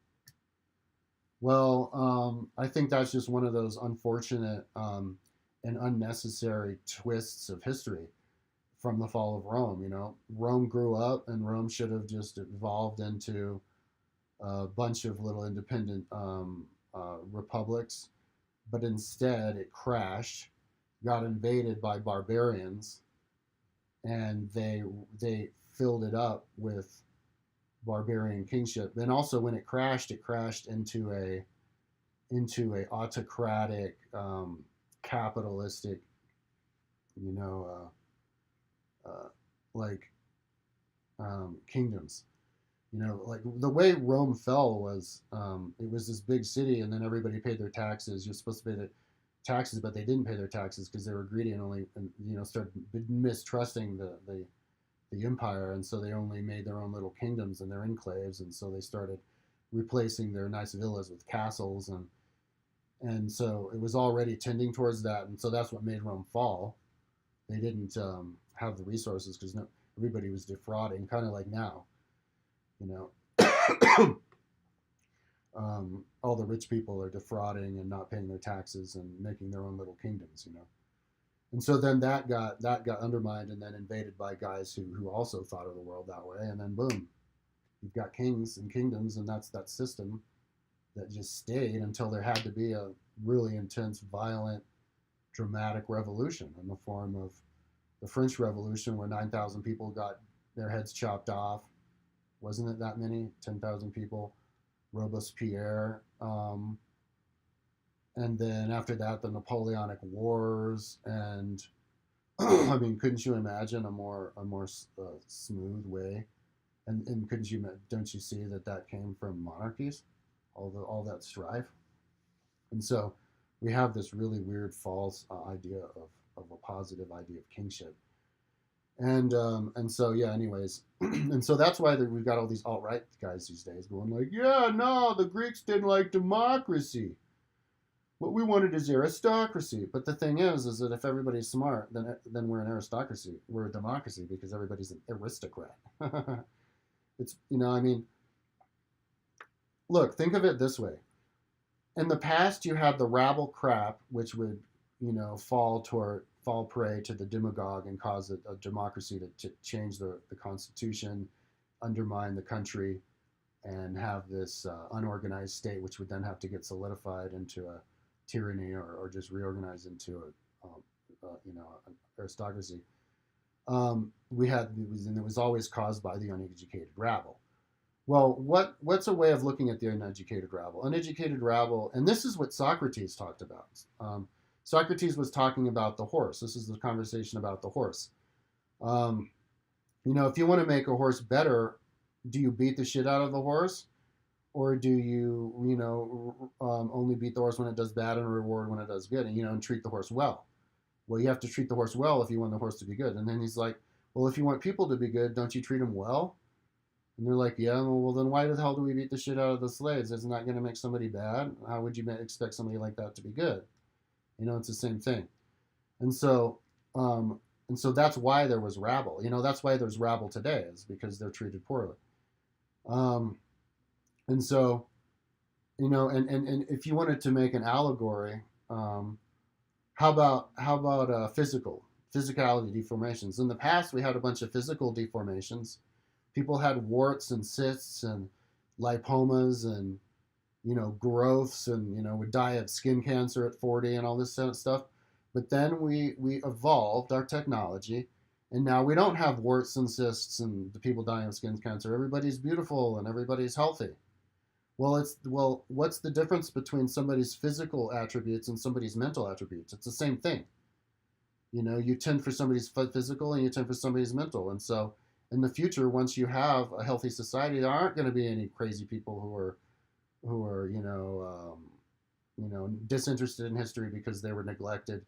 A: Well, I think that's just one of those unfortunate and unnecessary twists of history from the fall of Rome. Rome grew up, and Rome should have just evolved into a bunch of little independent republics, but instead it crashed, got invaded by barbarians, and they filled it up with barbarian kingship. Then also, when it crashed into a autocratic, capitalistic, you know, like kingdoms. Like the way Rome fell was, it was this big city, and then everybody paid their taxes. You're supposed to pay the taxes, but they didn't pay their taxes because they were greedy and only, and, started mistrusting the empire, and so they only made their own little kingdoms and their enclaves, and so they started replacing their nice villas with castles, and so it was already tending towards that, and so that's what made Rome fall. They didn't have the resources because everybody was defrauding, kind of like now, you know. All the rich people are defrauding and not paying their taxes and making their own little kingdoms. And so then that got undermined and then invaded by guys who also thought of the world that way, and then boom, you've got kings and kingdoms, and that's that system that just stayed until there had to be a really intense, violent, dramatic revolution in the form of the French Revolution, where 9,000 people got their heads chopped off. Wasn't it that many? 10,000 people. Robespierre. And then after that, the Napoleonic Wars. And I mean, couldn't you imagine a more smooth way? And don't you see that came from monarchies? All that strife. And so we have this really weird false idea of a positive idea of kingship. And so yeah, anyways, and so that's why we've got all these alt right guys these days going like, yeah, no, the Greeks didn't like democracy. What we wanted is aristocracy. But the thing is that if everybody's smart, then we're an aristocracy. We're a democracy because everybody's an aristocrat. It's I mean, look, think of it this way. In the past, you had the rabble crap, which would fall prey to the demagogue and cause a democracy to change the constitution, undermine the country, and have this unorganized state, which would then have to get solidified into a tyranny, or just reorganized into an aristocracy. And it was always caused by the uneducated rabble. Well, what's a way of looking at the uneducated rabble? Uneducated rabble, and this is what Socrates talked about. Socrates was talking about the horse. This is the conversation about the horse. Um, if you want to make a horse better, do you beat the shit out of the horse, or do you, only beat the horse when it does bad and reward when it does good, and treat the horse well? Well, you have to treat the horse well if you want the horse to be good. And then he's like, well, if you want people to be good, don't you treat them well? And they're like, yeah, well, then why the hell do we beat the shit out of the slaves? Isn't that going to make somebody bad? How would you expect somebody like that to be good? It's the same thing. And so, um, and so that's why there was rabble. That's why there's rabble today, is because they're treated poorly. Um, and so, and if you wanted to make an allegory, how about physicality deformations? In the past, we had a bunch of physical deformations. People had warts and cysts and lipomas and growths, and would die of skin cancer at 40 and all this kind of stuff. But then we evolved our technology, and now we don't have warts and cysts and the people dying of skin cancer. Everybody's beautiful and everybody's healthy. Well, what's the difference between somebody's physical attributes and somebody's mental attributes? It's the same thing. You tend for somebody's physical and you tend for somebody's mental. And so in the future, once you have a healthy society, there aren't going to be any crazy people who are disinterested in history because they were neglected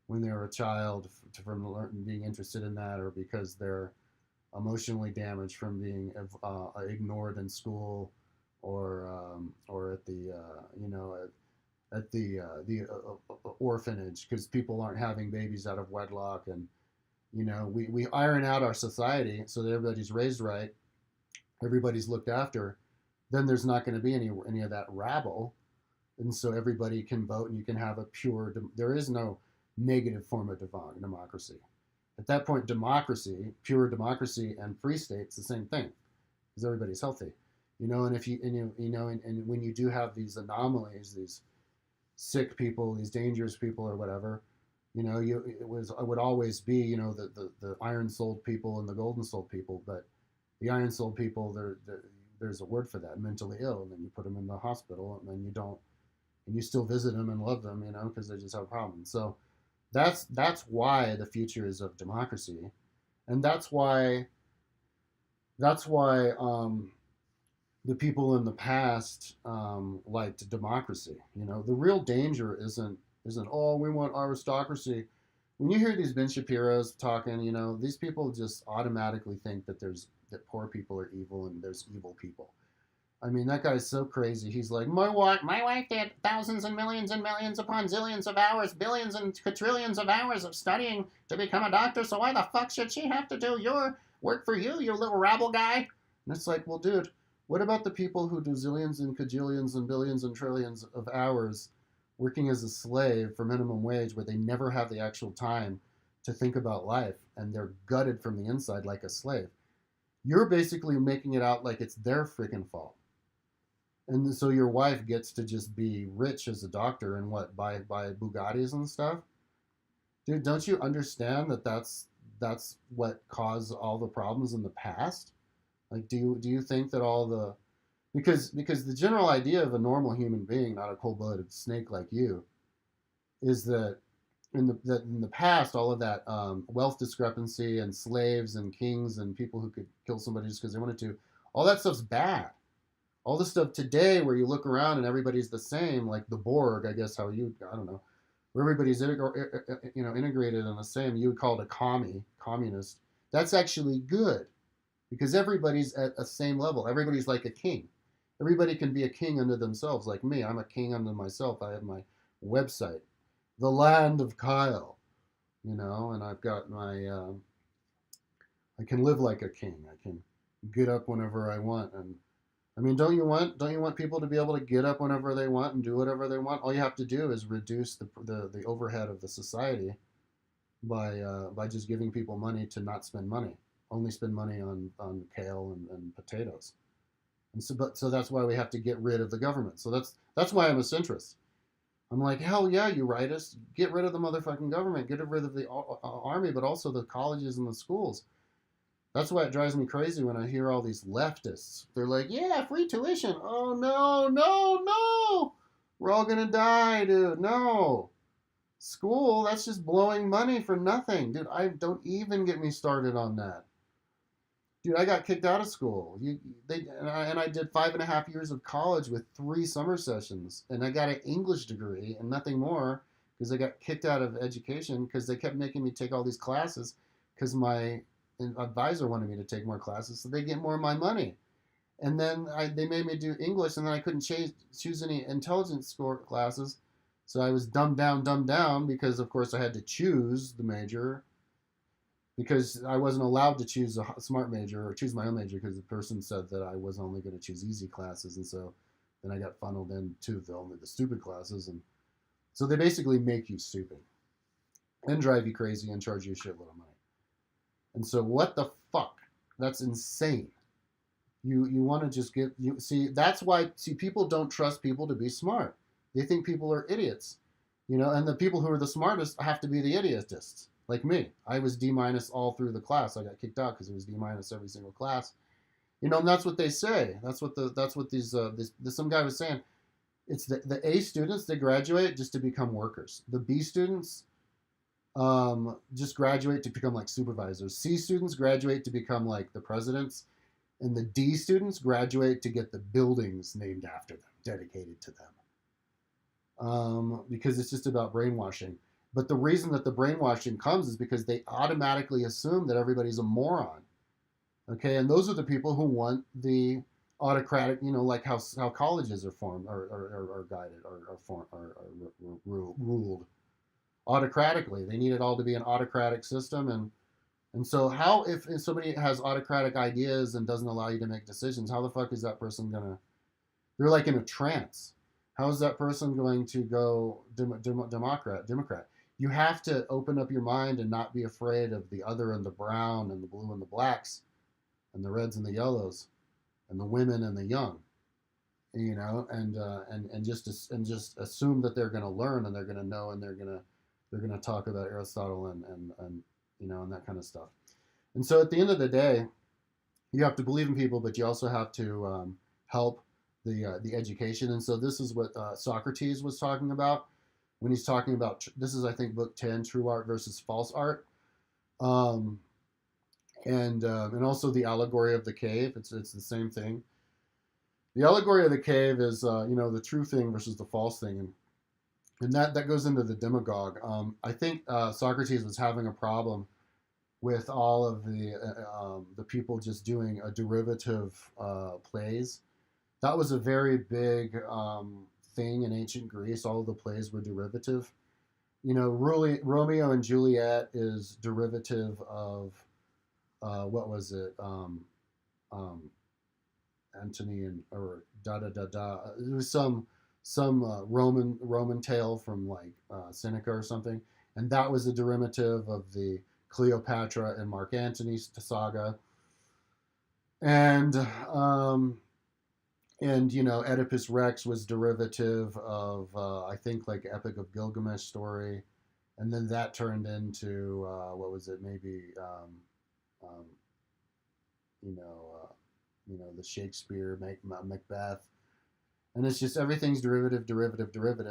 A: when they were a child from being interested in that, or because they're emotionally damaged from being ignored in school, or at the orphanage, because people aren't having babies out of wedlock. And we iron out our society so that everybody's raised right, everybody's looked after. Then there's not going to be any of that rabble, and so everybody can vote, and you can have a pure. There is no negative form of democracy. At that point, democracy, pure democracy, and free state's the same thing, because everybody's healthy. And if and when you do have these anomalies, these sick people, these dangerous people, or whatever, it would always be, the iron souled people and the golden souled people. But the iron souled people, there's a word for that, mentally ill, and then you put them in the hospital, and then you don't, and you still visit them and love them, because they just have problems. So that's why the future is of democracy, and that's why the people in the past liked democracy. The real danger isn't, oh, we want aristocracy. When you hear these Ben Shapiro's talking, these people just automatically think that poor people are evil and there's evil people. I mean, that guy's so crazy. He's like, my wife did thousands and millions upon zillions of hours, billions and quadrillions of hours of studying to become a doctor. So why the fuck should she have to do your work for you, you little rabble guy? And it's like, well, dude, what about the people who do zillions and quadrillions and billions and trillions of hours working as a slave for minimum wage, where they never have the actual time to think about life, and they're gutted from the inside like a slave? You're basically making it out like it's their freaking fault. And so your wife gets to just be rich as a doctor and buy Bugattis and stuff. Dude, don't you understand that that's what caused all the problems in the past? Like, do you think that all the because the general idea of a normal human being, not a cold-blooded snake like you, is that in the past, all of that wealth discrepancy and slaves and kings and people who could kill somebody just because they wanted to, all that stuff's bad. All the stuff today where you look around and everybody's the same, like the Borg, I guess I don't know, where everybody's integrated and the same, you would call it a communist. That's actually good, because everybody's at a same level. Everybody's like a king. Everybody can be a king unto themselves, like me. I'm a king unto myself. I have my website, The Land of Kyle, and I've got my, I can live like a king. I can get up whenever I want. And I mean, don't you want people to be able to get up whenever they want and do whatever they want? All you have to do is reduce the overhead of the society by just giving people money to not spend money, only spend money on kale and potatoes. And so that's why we have to get rid of the government. So that's why I'm a centrist. I'm like, hell yeah, you rightists. Get rid of the motherfucking government. Get rid of the army, but also the colleges and the schools. That's why it drives me crazy when I hear all these leftists. They're like, yeah, free tuition. Oh, no, no, no. We're all going to die, dude. No. School, that's just blowing money for nothing. Dude, I don't even get me started on that. Dude, I got kicked out of school. And I did 5.5 years of college with 3 summer sessions, and I got an English degree and nothing more because I got kicked out of education because they kept making me take all these classes because my advisor wanted me to take more classes so they get more of my money. And then they made me do English, and then I couldn't choose any intelligence score classes, so I was dumbed down because of course I had to choose the major because I wasn't allowed to choose a smart major or choose my own major because the person said that I was only going to choose easy classes, and so then I got funneled into only the stupid classes, and so they basically make you stupid and drive you crazy and charge you a shitload of money. And so what the fuck? That's insane. You want to just get you see that's why people don't trust people to be smart. They think people are idiots, and the people who are the smartest have to be the idiotists. Like me, I was D minus all through the class. I got kicked out because it was D minus every single class. And that's what they say. That's what this some guy was saying. It's the A students that graduate just to become workers. The B students just graduate to become like supervisors. C students graduate to become like the presidents, and the D students graduate to get the buildings named after them, dedicated to them. Because it's just about brainwashing. But the reason that the brainwashing comes is because they automatically assume that everybody's a moron. Okay, and those are the people who want the autocratic, like how colleges are formed or guided or ruled autocratically. They need it all to be an autocratic system, and so how if somebody has autocratic ideas and doesn't allow you to make decisions, how the fuck is that person gonna? They're like in a trance. How is that person going to go Democrat? You have to open up your mind and not be afraid of the other and the brown and the blue and the blacks and the reds and the yellows and the women and the young, and just assume that they're going to learn and they're going to know and they're going to talk about Aristotle and that kind of stuff. And so at the end of the day, you have to believe in people, but you also have to help the education. And so this is what Socrates was talking about when he's talking about this is I think book 10, True Art versus False Art, um, and also the allegory of the cave. It's the same thing. The allegory of the cave is the true thing versus the false thing, and that goes into the demagogue. I think Socrates was having a problem with all of the people just doing a derivative plays. That was a very big thing in ancient Greece. All of the plays were derivative. Really, Romeo and Juliet is derivative of what was it? Um, Antony and or da da da da. It was some Roman tale from like Seneca or something, and that was a derivative of the Cleopatra and Mark Antony saga, and Oedipus Rex was derivative of I think like Epic of Gilgamesh story, and then that turned into what was it? Maybe um, you know the Shakespeare Macbeth, and it's just everything's derivative,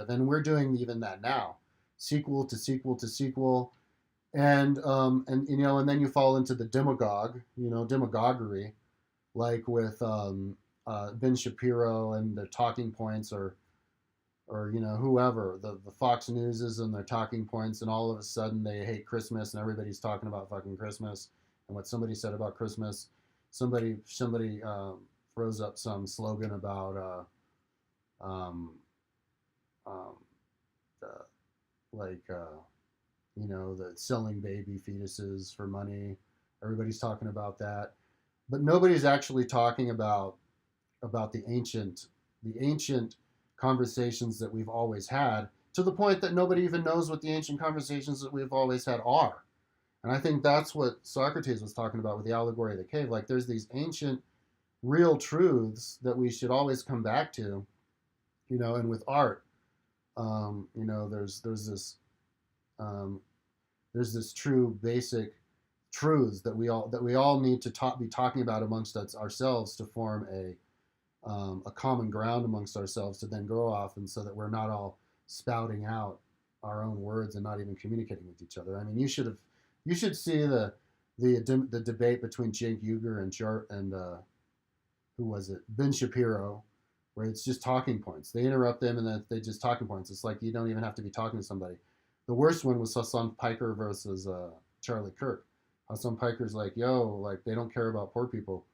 A: and we're doing even that now, sequel to sequel to sequel, and then you fall into the demagoguery, like with Ben Shapiro and their talking points, or whoever the Fox Newses and their talking points, and all of a sudden they hate Christmas and everybody's talking about fucking Christmas and what somebody said about Christmas. Somebody throws up some slogan about um, um, uh, like the selling baby fetuses for money. Everybody's talking about that, but nobody's actually talking about the ancient conversations that we've always had, to the point that nobody even knows what the ancient conversations that we've always had are. And I think that's what Socrates was talking about with the allegory of the cave. Like there's these ancient real truths that we should always come back to, and with art. There's this um, true basic truths that we all need to be talking about amongst ourselves to form a common ground amongst ourselves to then grow off, and so that we're not all spouting out our own words and not even communicating with each other. I mean, you should see the debate between Cenk Uygur and who was it, Ben Shapiro, where it's just talking points. They interrupt them and then they just talking points. It's like you don't even have to be talking to somebody. The worst one was Hassan Piker versus Charlie Kirk. Hassan Piker's like, yo, like they don't care about poor people,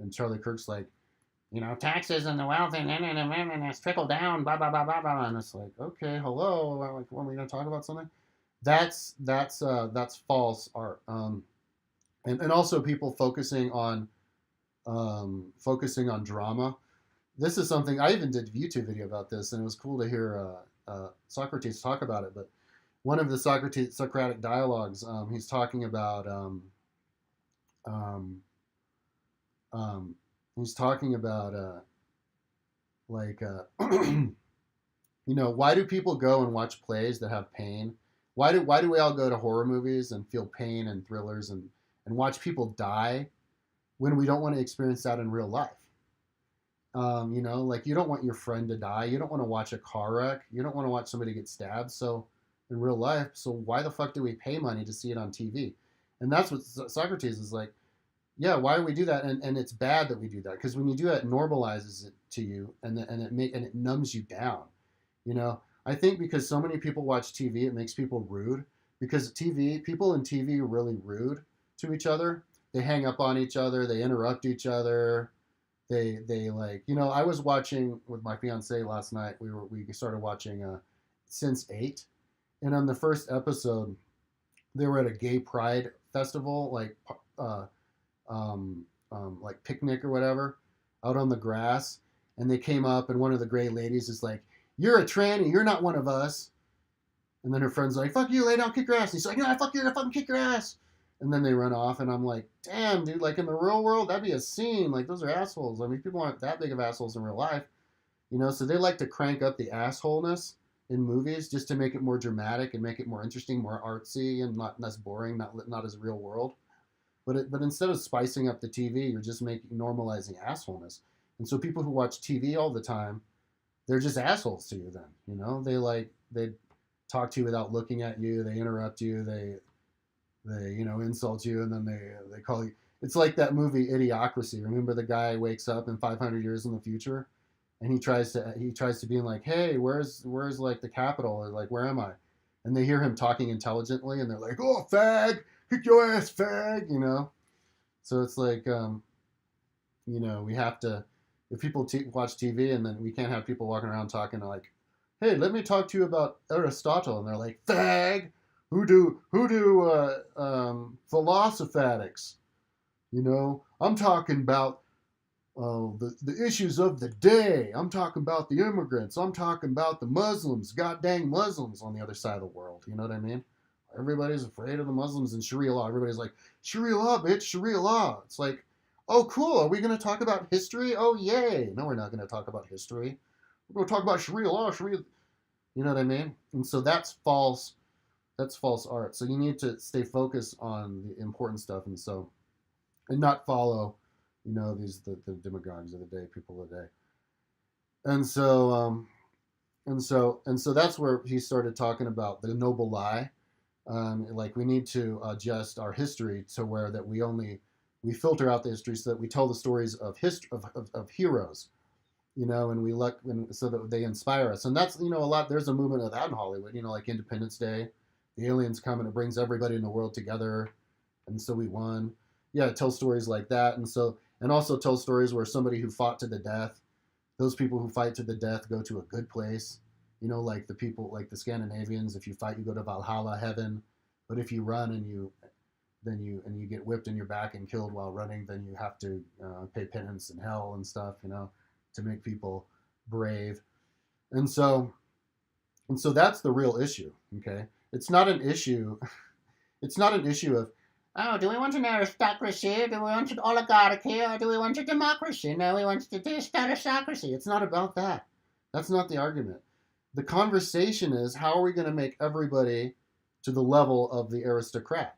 A: and Charlie Kirk's like, taxes and the wealth and it's trickle down, blah blah blah blah blah. And it's like, okay, hello, like, when are we gonna talk about something? That's false art. And also people focusing on drama. This is something I even did a YouTube video about this, and it was cool to hear Socrates talk about it. But one of the Socratic dialogues, he's talking about um, um, he's talking about like why do people go and watch plays that have pain? Why do we all go to horror movies and feel pain and thrillers and watch people die when we don't want to experience that in real life? Like you don't want your friend to die. You don't want to watch a car wreck. You don't want to watch somebody get stabbed. So in real life, so why the fuck do we pay money to see it on TV? And that's what Socrates is like. Yeah, why do we do that? And it's bad that we do that, because when you do that, it normalizes it to you, and it numbs you down. I think because so many people watch TV, it makes people rude. Because people in TV are really rude to each other. They hang up on each other. They interrupt each other. They like, I was watching with my fiance last night. We started watching Sense8, and on the first episode, they were at a gay pride festival, like picnic or whatever, out on the grass, and they came up, and one of the gray ladies is like, "You're a tranny. You're not one of us." And then her friend's like, "Fuck you, lay down, kick your ass." And he's like, "No, fuck you, I fucking kick your ass." And then they run off, and I'm like, damn, dude, like in the real world, that'd be a scene. Like, those are assholes. I mean, people aren't that big of assholes in real life, so they like to crank up the assholeness in movies just to make it more dramatic and make it more interesting, more artsy, and not less boring, not as real world. But instead of spicing up the TV, you're just normalizing assholeness. And so people who watch TV all the time, they're just assholes to you then. They talk to you without looking at you, they interrupt you, they insult you, and then they call you. It's like that movie Idiocracy. Remember, the guy wakes up in 500 years in the future, and he tries to be like, hey, where's like the capital, or like, where am I? And they hear him talking intelligently, and they're like, oh, fag, kick your ass, fag. So it's like, we have to, if people watch TV, and then we can't have people walking around talking like, hey, let me talk to you about Aristotle, and they're like, fag. Who do philosophatics? I'm talking about the issues of the day. I'm talking about the immigrants. I'm talking about the Muslims, god dang Muslims on the other side of the world. You know what I mean? Everybody's afraid of the Muslims and Sharia law. Everybody's like, Sharia law, bitch, Sharia law. It's like, oh, cool. Are we going to talk about history? Oh, yay. No, we're not going to talk about history. We're going to talk about Sharia law, Sharia. You know what I mean? And so that's false. That's false art. So you need to stay focused on the important stuff, and not follow, the demagogues of the day, people of the day. And so that's where he started talking about the noble lie. Like, we need to adjust our history to where that we filter out the history, so that we tell the stories of heroes, so that they inspire us. And that's, a lot. There's a movement of that in Hollywood. Like Independence Day. The aliens come and it brings everybody in the world together, and so we won. Yeah, tell stories like that, and also tell stories where somebody who fought to the death, those people who fight to the death go to a good place. Like the people, like the Scandinavians. If you fight, you go to Valhalla, heaven. But if you run and you get whipped in your back and killed while running, then you have to pay penance in hell and stuff. To make people brave, and so that's the real issue. Okay. It's not an issue. It's not an issue of, oh, do we want an aristocracy? Do we want an oligarchy? Or do we want a democracy? No, we want to start a aristocracy. It's not about that. That's not the argument. the conversation is, how are we going to make everybody to the level of the aristocrat?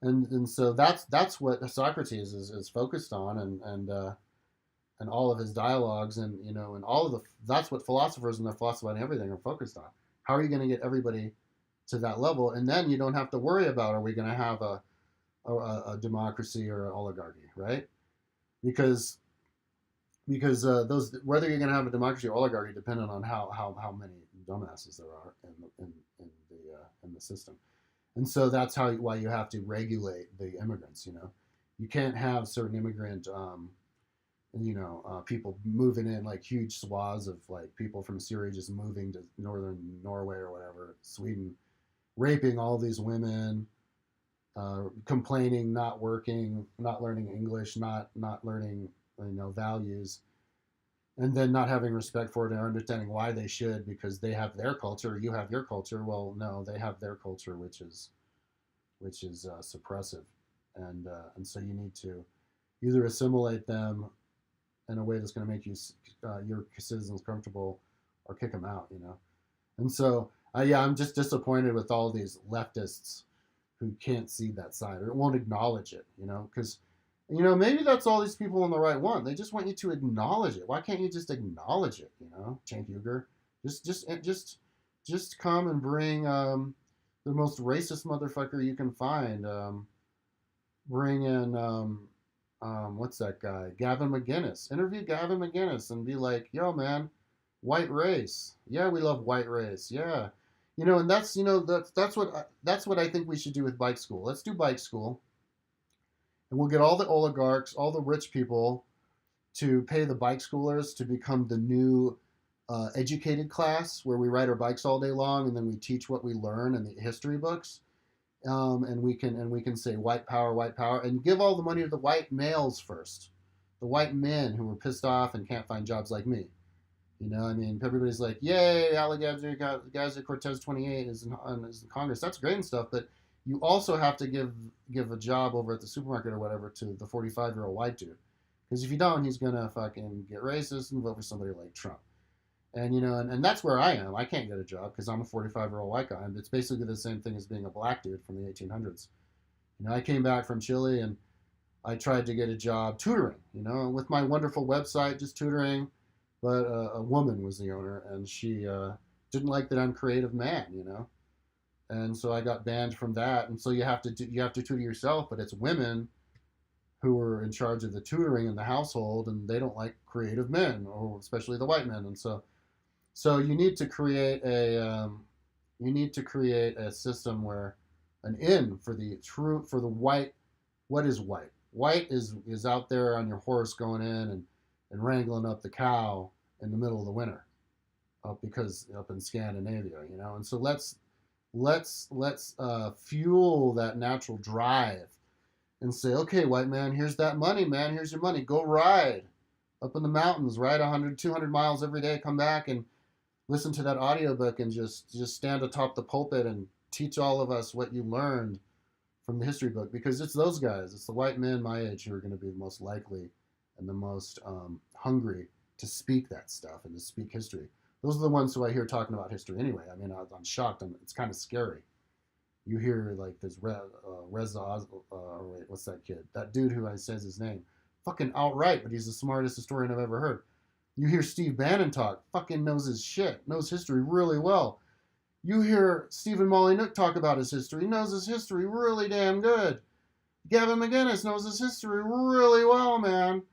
A: And so that's what Socrates is focused on, and all of his dialogues, and and all of the that's what philosophers and their philosophy and everything are focused on. How are you going to get everybody to that level? And then you don't have to worry about, are we going to have a democracy or an oligarchy, right? Because those, whether you're going to have a democracy or oligarchy, depending on how many dumbasses there are in the system. And so that's why you have to regulate the immigrants. You can't have certain immigrant people moving in, like huge swaths of like people from Syria just moving to northern Norway or whatever, Sweden, raping all these women, complaining, not working, not learning English, not learning values, and then not having respect for it and understanding why they should, because they have their culture, you have your culture. Well, no, they have their culture, which is suppressive, and so you need to either assimilate them in a way that's going to make your citizens comfortable, or kick them out. And so yeah, I'm just disappointed with all these leftists who can't see that side or won't acknowledge it. Because maybe that's all these people on the right want. They just want you to acknowledge it. Why can't you just acknowledge it? Cenk Uygur, just come and bring the most racist motherfucker you can find. Bring in what's that guy? Gavin McInnes. Interview Gavin McInnes and be like, yo, man, white race. Yeah, we love white race. Yeah. And that's what I think we should do with bike school. Let's do bike school. And we'll get all the oligarchs, all the rich people to pay the bike schoolers to become the new educated class, where we ride our bikes all day long and then we teach what we learn in the history books. And we can say white power, and give all the money to the white males first, the white men who are pissed off and can't find jobs like me. I mean, everybody's like, yay, Alexander Cortez 28 is in Congress. That's great and stuff, but you also have to give a job over at the supermarket or whatever to the 45-year-old white dude, because if you don't, he's gonna fucking get racist and vote for somebody like Trump. And and that's where I am. I can't get a job because I'm a 45-year-old white guy, and it's basically the same thing as being a black dude from the 1800s. I came back from Chile and I tried to get a job tutoring, with my wonderful website, just tutoring. But a woman was the owner, and she didn't like that I'm a creative man, and so I got banned from that. And so you have to tutor yourself, but it's women who are in charge of the tutoring in the household, and they don't like creative men, or especially the white men. And so you need to create a system where an in for the white. What is white? White is out there on your horse going in and wrangling up the cow in the middle of the winter, up in Scandinavia, And so let's fuel that natural drive and say, okay, white man, here's that money, man. Here's your money. Go ride up in the mountains, ride 100, 200 miles every day, come back and listen to that audiobook, and just stand atop the pulpit and teach all of us what you learned from the history book, because it's those guys, it's the white men my age who are going to be the most likely and the most hungry to speak that stuff and to speak history. Those are the ones who I hear talking about history anyway. I mean, I'm shocked. It's kind of scary. You hear like this Reza, what's that kid? That dude who says his name, fucking outright, but he's the smartest historian I've ever heard. You hear Steve Bannon talk, fucking knows his shit, knows history really well. You hear Stephen Molyneux talk about his history, knows his history really damn good. Gavin McInnes knows his history really well, man.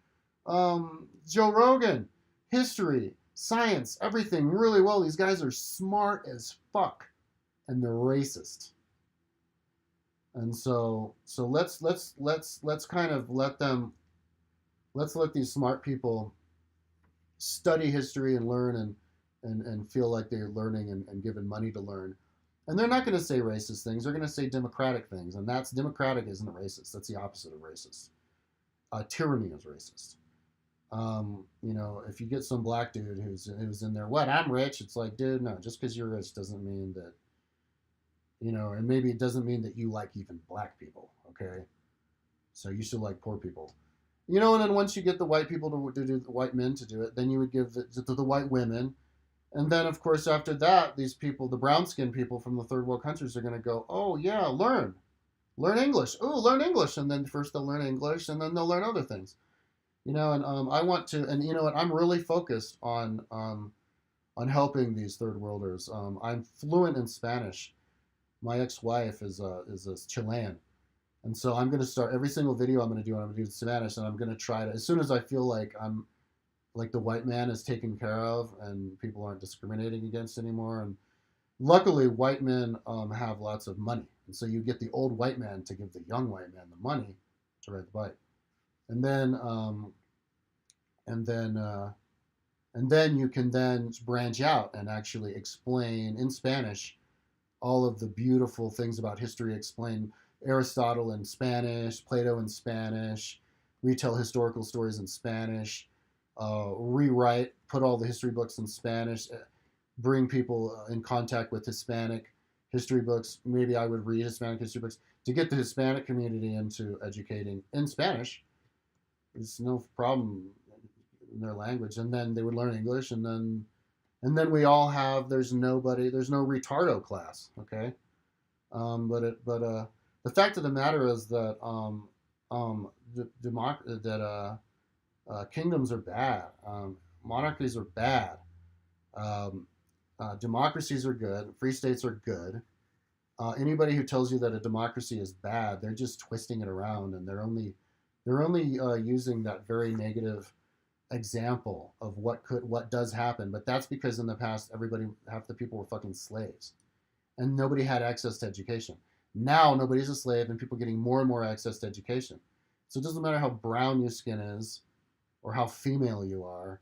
A: Joe Rogan, history, science, everything really well. These guys are smart as fuck, and they're racist. And so let's kind of let these smart people study history and learn and feel like they're learning and given money to learn. And they're not going to say racist things. They're going to say democratic things. And that's democratic isn't racist. That's the opposite of racist. Tyranny is racist. If you get some black dude who's in there, what, I'm rich? It's like, dude, no, just because you're rich doesn't mean that, and maybe it doesn't mean that you like even black people, okay? So you should like poor people. And then once you get the white people to do the white men to do it, then you would give it to the white women, And then, of course, after that, these people, the brown skinned people from the third world countries, are going to go, oh, yeah, learn English. Oh, learn English. And then first they'll learn English and then they'll learn other things. And I want to, and you know what, I'm really focused on helping these third worlders. I'm fluent in Spanish. My ex-wife is a Chilean. And so I'm going to start every single video I'm going to do, I'm going to do in Spanish, and I'm going to try to, as soon as I feel like I'm like the white man is taken care of and people aren't discriminating against anymore. And luckily, white men have lots of money, and so you get the old white man to give the young white man the money to ride the bike, and then and then and then you can then branch out and actually explain in Spanish all of the beautiful things about history. Explain Aristotle in Spanish, Plato in Spanish, retell historical stories in Spanish, rewrite, put all the history books in Spanish, bring people in contact with Hispanic history books. Maybe I would read Hispanic history books to get the Hispanic community into educating in Spanish. It's no problem in their language, and then they would learn English, and then we all have. There's no retardo class, okay? But the fact of the matter is that kingdoms are bad, monarchies are bad, um, democracies are good, free states are good. Anybody who tells you that a democracy is bad, they're just twisting it around, and they're only using that very negative example of what does happen. But that's because in the past, half the people were fucking slaves, and nobody had access to education. Now nobody's a slave, and people are getting more and more access to education. So it doesn't matter how brown your skin is or how female you are,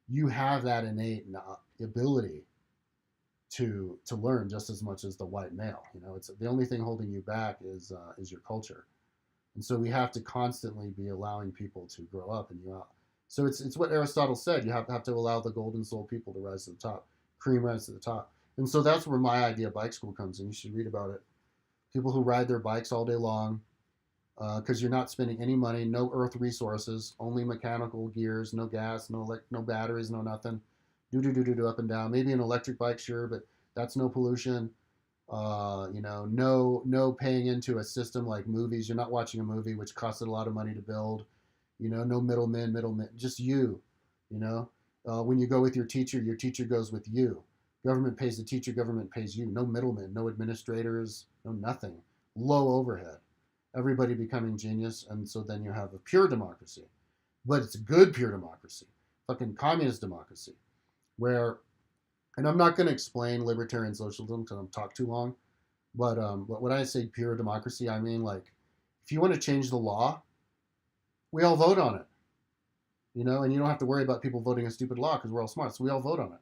A: you have that innate ability to learn just as much as the white male. It's the only thing holding you back is your culture, and so we have to constantly be allowing people to grow up and you out. So it's what Aristotle said. You have to allow the golden soul people to rise to the top, cream rise to the top, and so that's where my idea of bike school comes in. You should read about it. People who ride their bikes all day long, because you're not spending any money, no earth resources, only mechanical gears, no gas, no batteries, no nothing. Do up and down. Maybe an electric bike, sure, but that's no pollution. No paying into a system like movies. You're not watching a movie which costed a lot of money to build. No middlemen, just you. When you go with your teacher goes with you. Government pays the teacher, government pays you. No middlemen, no administrators, no nothing. Low overhead. Everybody becoming genius, and so then you have a pure democracy. But it's a good pure democracy. Fucking communist democracy. Where, and I'm not going to explain libertarian socialism because I'm talk too long, but when I say pure democracy, I mean like, if you want to change the law, we all vote on it, and you don't have to worry about people voting a stupid law because we're all smart, so we all vote on it,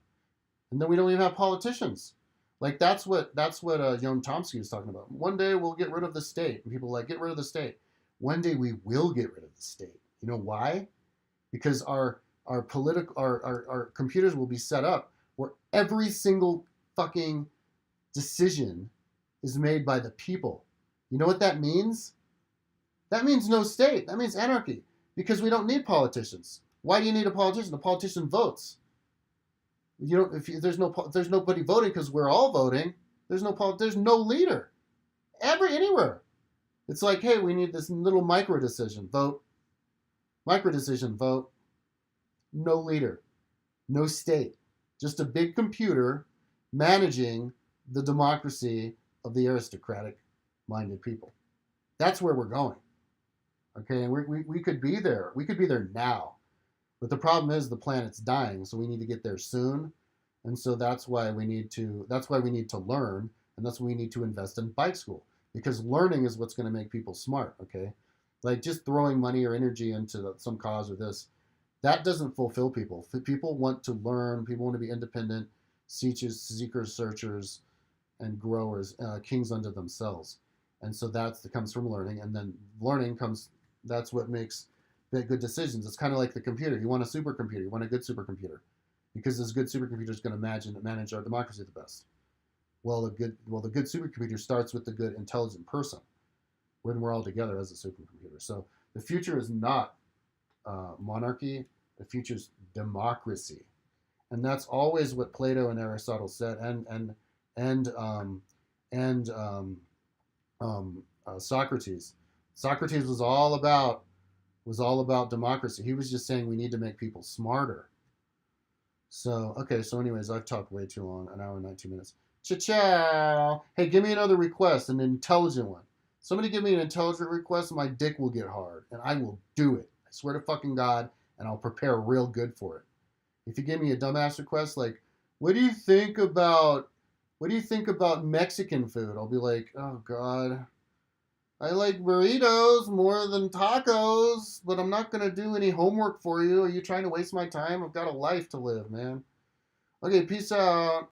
A: and then we don't even have politicians. Like that's what Young Chomsky was talking about. One day we'll get rid of the state, and people are like, get rid of the state. One day we will get rid of the state. You know why? Because our computers will be set up where every single fucking decision is made by the people. You know what that means? That means no state. That means anarchy. Because we don't need politicians. Why do you need a politician? A politician votes. There's nobody voting because we're all voting. There's no leader. Anywhere. It's like, hey, we need this little micro decision. Vote. Micro decision. Vote. No leader. No state. Just a big computer managing the democracy of the aristocratic-minded people. That's where we're going. Okay, and we could be there. We could be there now. But the problem is the planet's dying, so we need to get there soon. And so that's why we need to learn, and that's why we need to invest in bike school. Because learning is what's going to make people smart, okay? Like just throwing money or energy into some cause or this, that doesn't fulfill people. People want to learn, people want to be independent, seekers, searchers, and growers, kings unto themselves. And so that comes from learning, and then learning comes, that's what makes good decisions. It's kind of like the computer. You want a supercomputer, you want a good supercomputer, because this good supercomputer is going to manage our democracy the best. Well, the good supercomputer starts with the good intelligent person when we're all together as a supercomputer. So the future is not monarchy. The future is democracy. And that's always what Plato and Aristotle said, and and Socrates. Socrates was all about democracy. He was just saying we need to make people smarter. So okay, so anyways, I've talked way too long, an hour and 19 minutes. Ciao. Hey, give me another request, an intelligent one. Somebody give me an intelligent request, and my dick will get hard, and I will do it. I swear to fucking God, and I'll prepare real good for it. If you give me a dumbass request like, what do you think about Mexican food? I'll be like, oh God, I like burritos more than tacos, but I'm not gonna do any homework for you. Are you trying to waste my time? I've got a life to live, man. Okay, peace out.